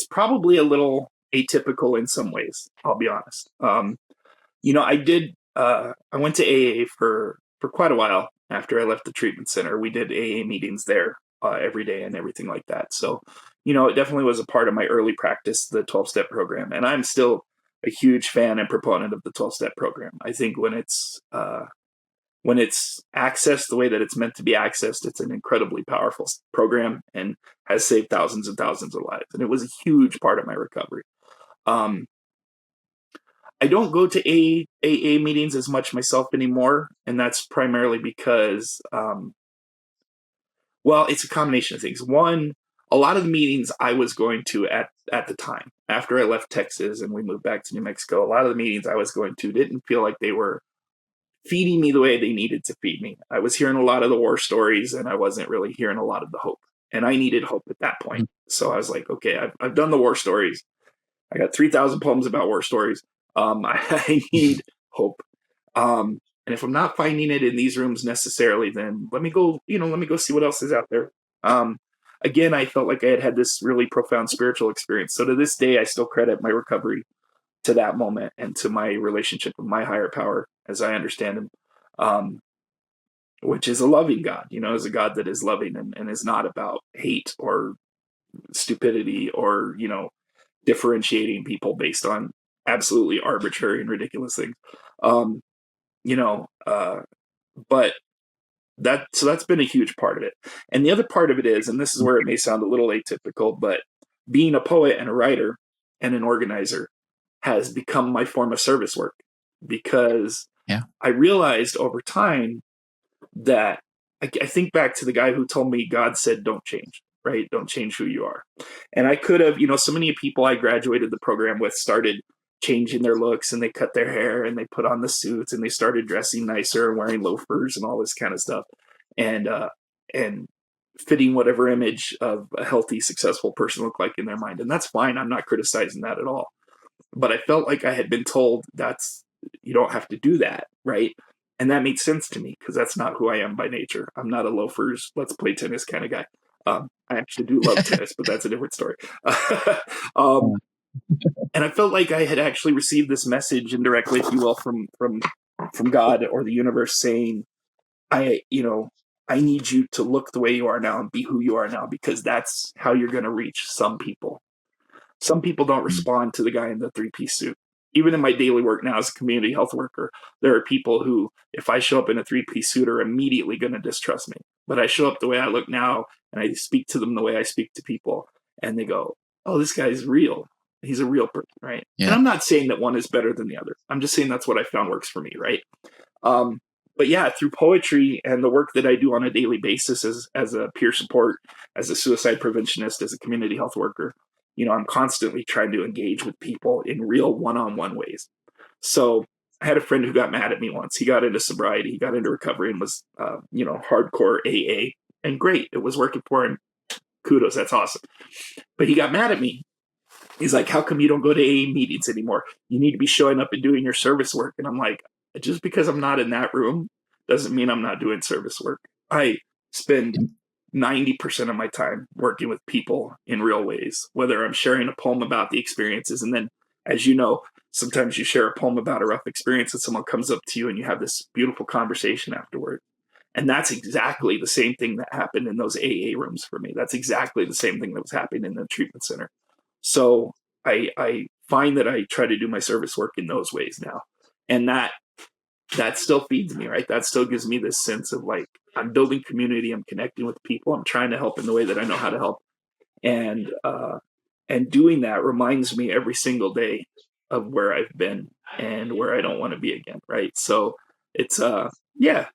probably a little atypical in some ways, I'll be honest. I went to AA for quite a while after I left the treatment center. We did AA meetings there every day and everything like that. So, it definitely was a part of my early practice, the 12-step program. And I'm still a huge fan and proponent of the 12-step program. I think when it's accessed the way that it's meant to be accessed, it's an incredibly powerful program and has saved thousands and thousands of lives. And it was a huge part of my recovery. Um, I don't go to AA meetings as much myself anymore, and that's primarily because, well, it's a combination of things. One, a lot of the meetings I was going to at the time, after I left Texas and we moved back to New Mexico, a lot of the meetings I was going to didn't feel like they were feeding me the way they needed to feed me. I was hearing a lot of the war stories, and I wasn't really hearing a lot of the hope. And I needed hope at that point. So I was like, okay, I've done the war stories. I got 3,000 poems about war stories. I need hope. And if I'm not finding it in these rooms necessarily, then let me go see what else is out there. Um, Again, I felt like I had this really profound spiritual experience. So to this day, I still credit my recovery to that moment and to my relationship with my higher power as I understand him, um, which is a loving God, is a God that is loving and is not about hate or stupidity or, differentiating people based on absolutely arbitrary and ridiculous things. Um, you know, but that's been a huge part of it. And the other part of it is, and this is where it may sound a little atypical, but being a poet and a writer and an organizer has become my form of service work, because Yeah. I realized over time that I think back to the guy who told me God said, don't change, right? Don't change who you are. And I could have, so many people I graduated the program with started changing their looks, and they cut their hair and they put on the suits and they started dressing nicer and wearing loafers and all this kind of stuff. And fitting whatever image of a healthy, successful person look like in their mind. And that's fine. I'm not criticizing that at all. But I felt like I had been told you don't have to do that, right? And that made sense to me, because that's not who I am by nature. I'm not a loafers, let's play tennis kind of guy. I actually do love tennis, but that's a different story. um, and I felt like I had actually received this message indirectly, if you will, from God or the universe, saying, I I need you to look the way you are now and be who you are now, because that's how you're going to reach some people. Some people don't respond to the guy in the three-piece suit. Even in my daily work now as a community health worker, there are people who, if I show up in a three-piece suit, are immediately going to distrust me. But I show up the way I look now, and I speak to them the way I speak to people, and they go, oh, this guy's real. He's a real person, right? Yeah. And I'm not saying that one is better than the other. I'm just saying that's what I found works for me, right? But but yeah, through poetry and the work that I do on a daily basis as a peer support, as a suicide preventionist, as a community health worker, I'm constantly trying to engage with people in real one-on-one ways. So I had a friend who got mad at me once. He got into sobriety, he got into recovery, and was, hardcore AA, and great, it was working for him. Kudos, that's awesome. But he got mad at me. He's like, how come you don't go to AA meetings anymore? You need to be showing up and doing your service work. And I'm like, just because I'm not in that room doesn't mean I'm not doing service work. I spend 90% of my time working with people in real ways, whether I'm sharing a poem about the experiences. And then, as you know, sometimes you share a poem about a rough experience and someone comes up to you and you have this beautiful conversation afterward. And that's exactly the same thing that happened in those AA rooms for me. That's exactly the same thing that was happening in the treatment center. So I find that I try to do my service work in those ways now. And that still feeds me, right? That still gives me this sense of like, I'm building community, I'm connecting with people, I'm trying to help in the way that I know how to help. And doing that reminds me every single day of where I've been and where I don't want to be again, right? So it's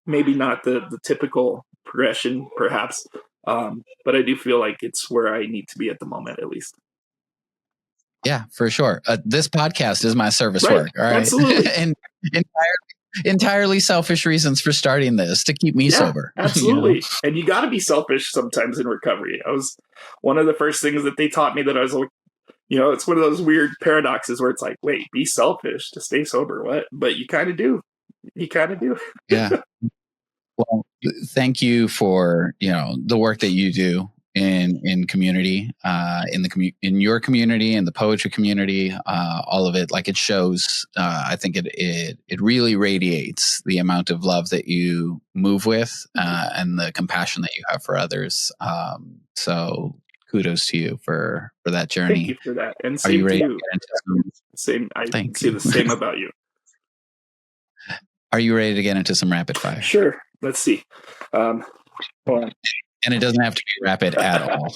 maybe not the typical progression, perhaps, but I do feel like it's where I need to be at the moment, at least. Yeah, for sure. This podcast is my service work. All right. Absolutely. And entirely selfish reasons for starting this, to keep me sober. Absolutely. And you got to be selfish sometimes in recovery. I was one of the first things that they taught me, that I was like, it's one of those weird paradoxes where it's like, wait, be selfish to stay sober. What? But you kind of do. Yeah. Well, thank you for, the work that you do in community, in your community, in the poetry community, all of it. Like, it shows. I think it really radiates the amount of love that you move with, and the compassion that you have for others. So kudos to you for that journey. Thank you for that. And Are you ready to you. Same. I see the same about you. Are you ready to get into some rapid fire? Sure. Let's see. Hold on. And it doesn't have to be rapid at all.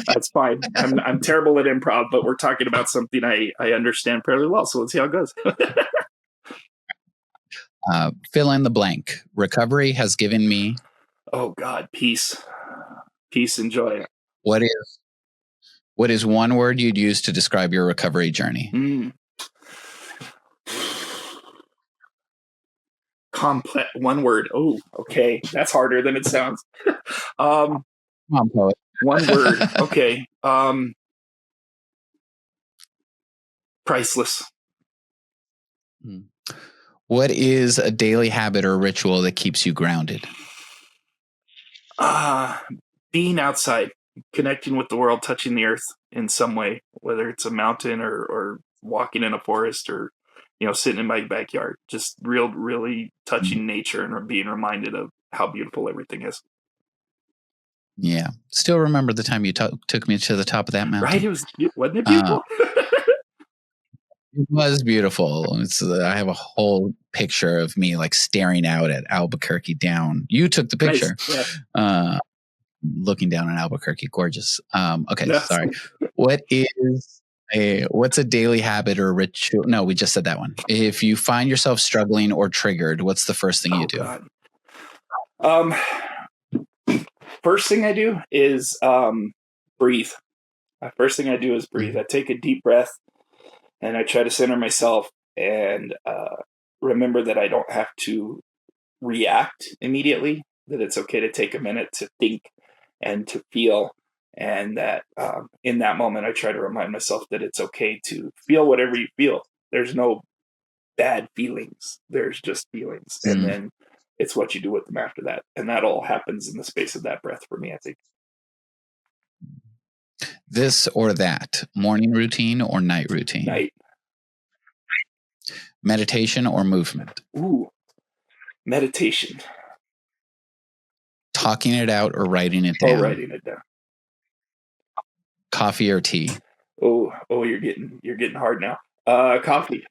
That's fine. I'm terrible at improv, but we're talking about something I understand fairly well. So let's see how it goes. Fill in the blank. Recovery has given me. Oh God, peace and joy. What is one word you'd use to describe your recovery journey? Complex. One word. Oh, okay. That's harder than it sounds. Come on, poet. One word. Okay. Priceless. What is a daily habit or ritual that keeps you grounded? Being outside, connecting with the world, touching the earth in some way, whether it's a mountain or walking in a forest, or sitting in my backyard, just really touching nature and being reminded of how beautiful everything is. Yeah. Still remember the time you took me to the top of that mountain. Right. Wasn't it beautiful? It was beautiful. I have a whole picture of me like staring out at Albuquerque down. You took the picture. Nice. Yeah. Looking down on Albuquerque. Gorgeous. Okay. Yes. Sorry. What's a daily habit or ritual? No, we just said that one. If you find yourself struggling or triggered, what's the first thing you do? God. First thing I do is breathe. First thing I do is breathe. I take a deep breath and I try to center myself and remember that I don't have to react immediately, that it's okay to take a minute to think and to feel. And that in that moment, I try to remind myself that it's okay to feel whatever you feel. There's no bad feelings. There's just feelings. And then it's what you do with them after that. And that all happens in the space of that breath for me, I think. This or that, morning routine or night routine? Night. Meditation or movement? Ooh, meditation. Talking it out or writing it down? Writing it down. Coffee or tea? Oh, you're getting hard now. Coffee.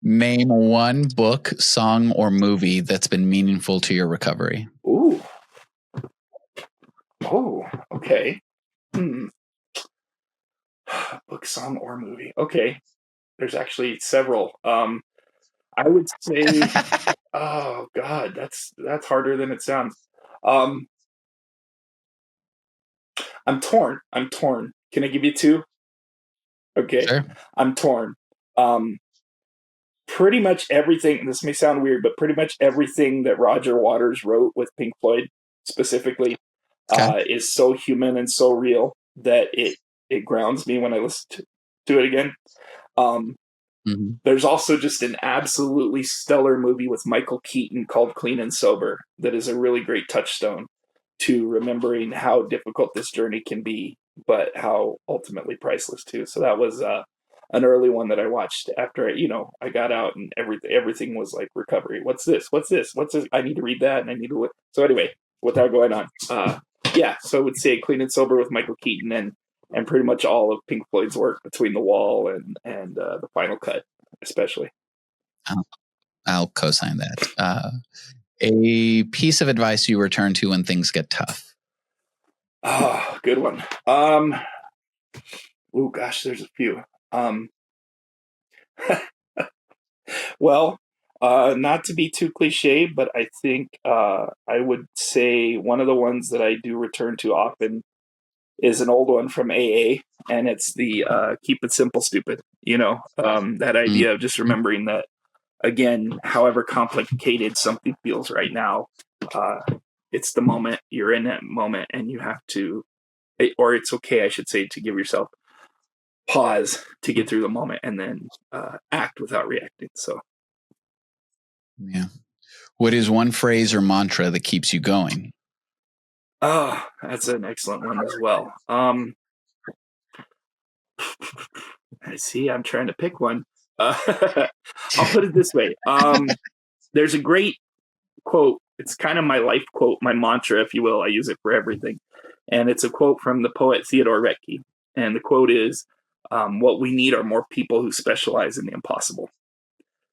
Name one book, song, or movie that's been meaningful to your recovery. Ooh. Oh, okay. Book, song, or movie. Okay. There's actually several. I would say, oh God, that's harder than it sounds. Um, I'm torn. I'm torn. Can I give you two? Okay, Sure. I'm torn. Um, Pretty much everything. This may sound weird, but pretty much everything that Roger Waters wrote with Pink Floyd, specifically, Okay. is so human and so real that it grounds me when I listen to it again. Um, Mm-hmm. There's also just an absolutely stellar movie with Michael Keaton called Clean and Sober that is a really great touchstone to remembering how difficult this journey can be, but how ultimately priceless too. So that was an early one that I watched after I got out and everything was like recovery. What's this? What's this? What's this? I need to read that and I need to look. So anyway, without going on, yeah. So I would say Clean and Sober with Michael Keaton and pretty much all of Pink Floyd's work Between the Wall and the Final Cut, especially. I'll co-sign that. A piece of advice you return to when things get tough. Oh, good one. Oh gosh, there's a few. Um, well, not to be too cliche, but I think I would say one of the ones that I do return to often is an old one from AA, and it's the keep it simple, stupid. That idea of just remembering that, again, however complicated something feels right now, uh, it's the moment. You're in that moment, and you have to, or it's okay, I should say, to give yourself pause to get through the moment and then act without reacting. So, Yeah. What is one phrase or mantra that keeps you going? that's an excellent one as well. I see. I'm trying to pick one. I'll put it this way. There's a great quote. It's kind of my life quote, my mantra, if you will. I use it for everything. And it's a quote from the poet Theodore Retke. And the quote is, what we need are more people who specialize in the impossible.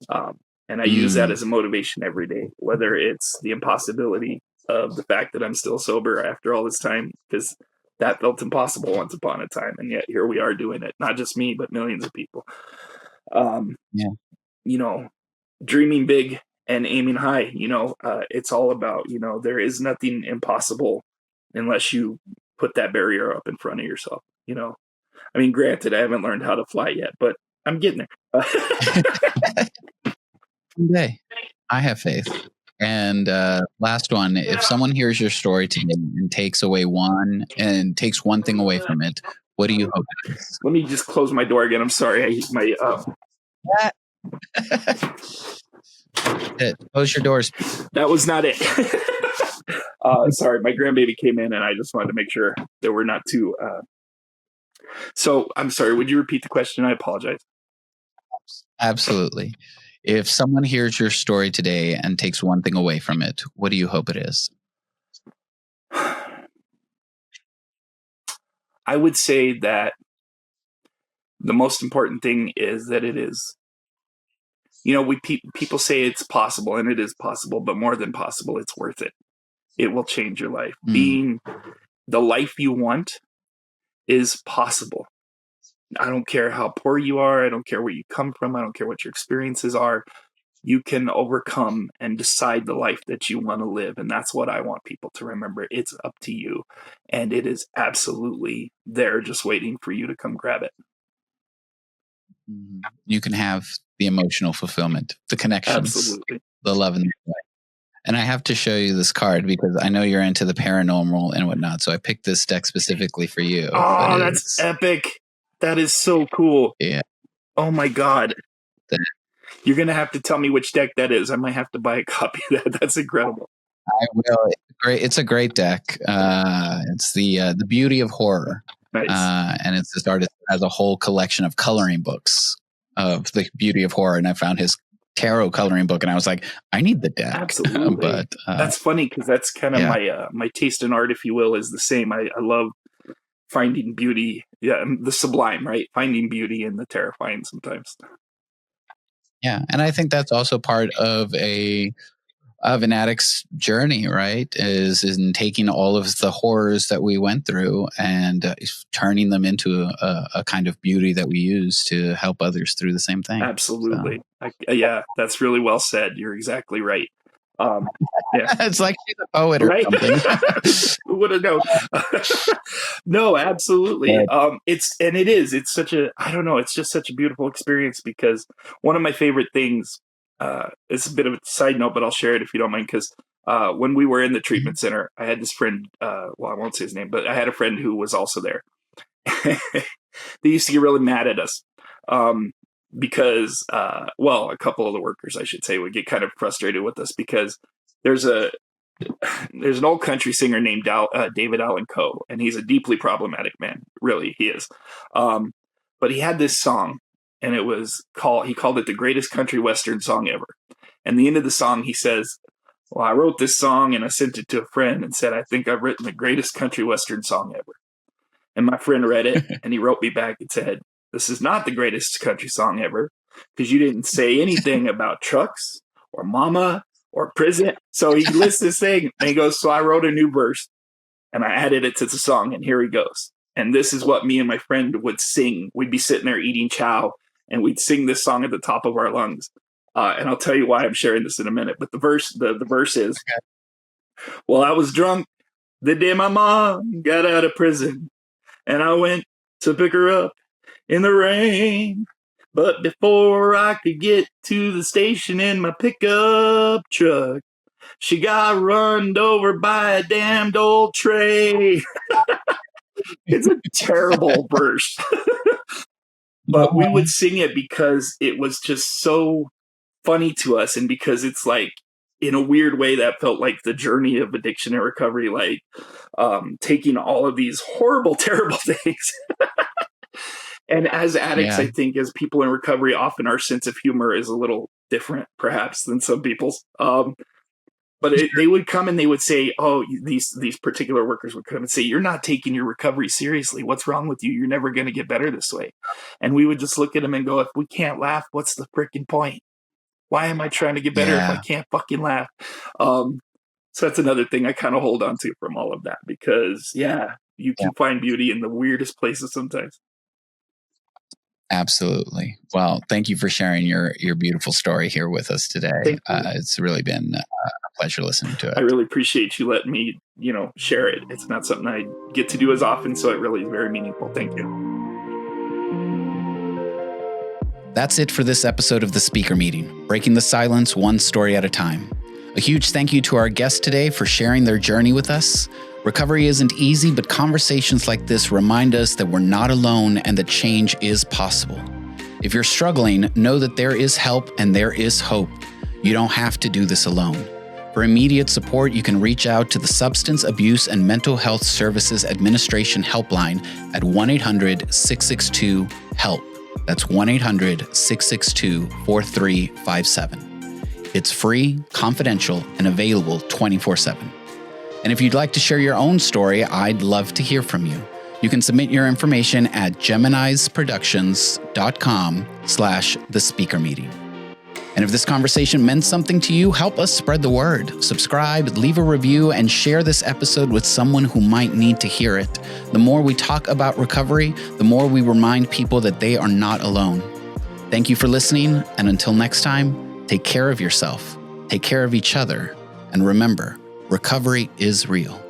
And I use that as a motivation every day, whether it's the impossibility of the fact that I'm still sober after all this time, because that felt impossible once upon a time. And yet here we are doing it. Not just me, but millions of people. Yeah. You know, dreaming big and aiming high, it's all about, there is nothing impossible unless you put that barrier up in front of yourself. I mean, granted, I haven't learned how to fly yet, but I'm getting there. Someday. I have faith. And last one, if someone hears your story today and takes one thing away from it, what do you hope it is? Let me just close my door again. I'm sorry. Close your doors. That was not it. Sorry, my grandbaby came in and I just wanted to make sure that we're not too. So I'm sorry. Would you repeat the question? I apologize. Absolutely. If someone hears your story today and takes one thing away from it, what do you hope it is? I would say that the most important thing is that it is, people say it's possible, and it is possible, but more than possible, it's worth it. It will change your life. Being the life you want is possible. I don't care how poor you are. I don't care where you come from. I don't care what your experiences are. You can overcome and decide the life that you want to live. And that's what I want people to remember. It's up to you. And it is absolutely there just waiting for you to come grab it. You can have the emotional fulfillment, the connections, absolutely, the love and the joy. And I have to show you this card because I know you're into the paranormal and whatnot. So I picked this deck specifically for you. Oh, that's epic. That is so cool. Yeah. Oh my God. You're going to have to tell me which deck that is. I might have to buy a copy of that. That's incredible. I will. It's a great deck. It's the Beauty of Horror. Nice. And it's this artist has a whole collection of coloring books of the Beauty of Horror. And I found his tarot coloring book and I was like, I need the deck. Absolutely. But that's funny because that's kind of my taste in art, if you will, is the same. I love finding beauty. Yeah, the sublime, right? Finding beauty in the terrifying sometimes. Yeah. And I think that's also part of a of an addict's journey, right? Is in taking all of the horrors that we went through and turning them into a kind of beauty that we use to help others through the same thing. Absolutely. Yeah, that's really well said. You're exactly right. Yeah. It's like she's a poet or right? something. Who would have known? No, absolutely. Right. It's such a, I don't know, it's just such a beautiful experience because one of my favorite things, it's a bit of a side note, but I'll share it if you don't mind. Because when we were in the treatment center, I had this friend, well, I won't say his name, but I had a friend who was also there. They used to get really mad at us. Because, well, a couple of the workers, I should say, would get kind of frustrated with us because there's an old country singer named David Allan Coe, and he's a deeply problematic man. Really, he is. But he had this song, and he called it the greatest country western song ever. And the end of the song, he says, well, I wrote this song and I sent it to a friend and said, I think I've written the greatest country western song ever. And my friend read it, and he wrote me back and said, this is not the greatest country song ever because you didn't say anything about trucks or mama or prison. So he lists this thing and he goes, so I wrote a new verse and I added it to the song and here he goes. And this is what me and my friend would sing. We'd be sitting there eating chow and we'd sing this song at the top of our lungs. And I'll tell you why I'm sharing this in a minute. But the verse is, well, I was drunk the day my mom got out of prison and I went to pick her up in the rain, but before I could get to the station in my pickup truck, she got run over by a damned old train. It's a terrible verse. But we would sing it because it was just so funny to us, and because it's like, in a weird way, that felt like the journey of addiction and recovery, like taking all of these horrible, terrible things. And as addicts, I think as people in recovery, often our sense of humor is a little different, perhaps, than some people's. But they would come and they would say, oh, these particular workers would come and say, you're not taking your recovery seriously. What's wrong with you? You're never going to get better this way. And we would just look at them and go, if we can't laugh, what's the freaking point? Why am I trying to get better if I can't fucking laugh? So that's another thing I kind of hold on to from all of that because, you can find beauty in the weirdest places sometimes. Absolutely. Well, thank you for sharing your beautiful story here with us today. It's really been a pleasure listening to it. I really appreciate you letting me, share it. It's not something I get to do as often, so it really is very meaningful. Thank you. That's it for this episode of The Speaker Meeting, breaking the silence one story at a time. A huge thank you to our guests today for sharing their journey with us. Recovery isn't easy, but conversations like this remind us that we're not alone and that change is possible. If you're struggling, know that there is help and there is hope. You don't have to do this alone. For immediate support, you can reach out to the Substance Abuse and Mental Health Services Administration Helpline at 1-800-662-HELP. That's 1-800-662-4357. It's free, confidential, and available 24/7. And if you'd like to share your own story, I'd love to hear from you. You can submit your information at geminisproductions.com/thespeakermeeting. And if this conversation meant something to you, help us spread the word. Subscribe, leave a review, and share this episode with someone who might need to hear it. The more we talk about recovery, the more we remind people that they are not alone. Thank you for listening, and until next time, take care of yourself, take care of each other, and remember, recovery is real.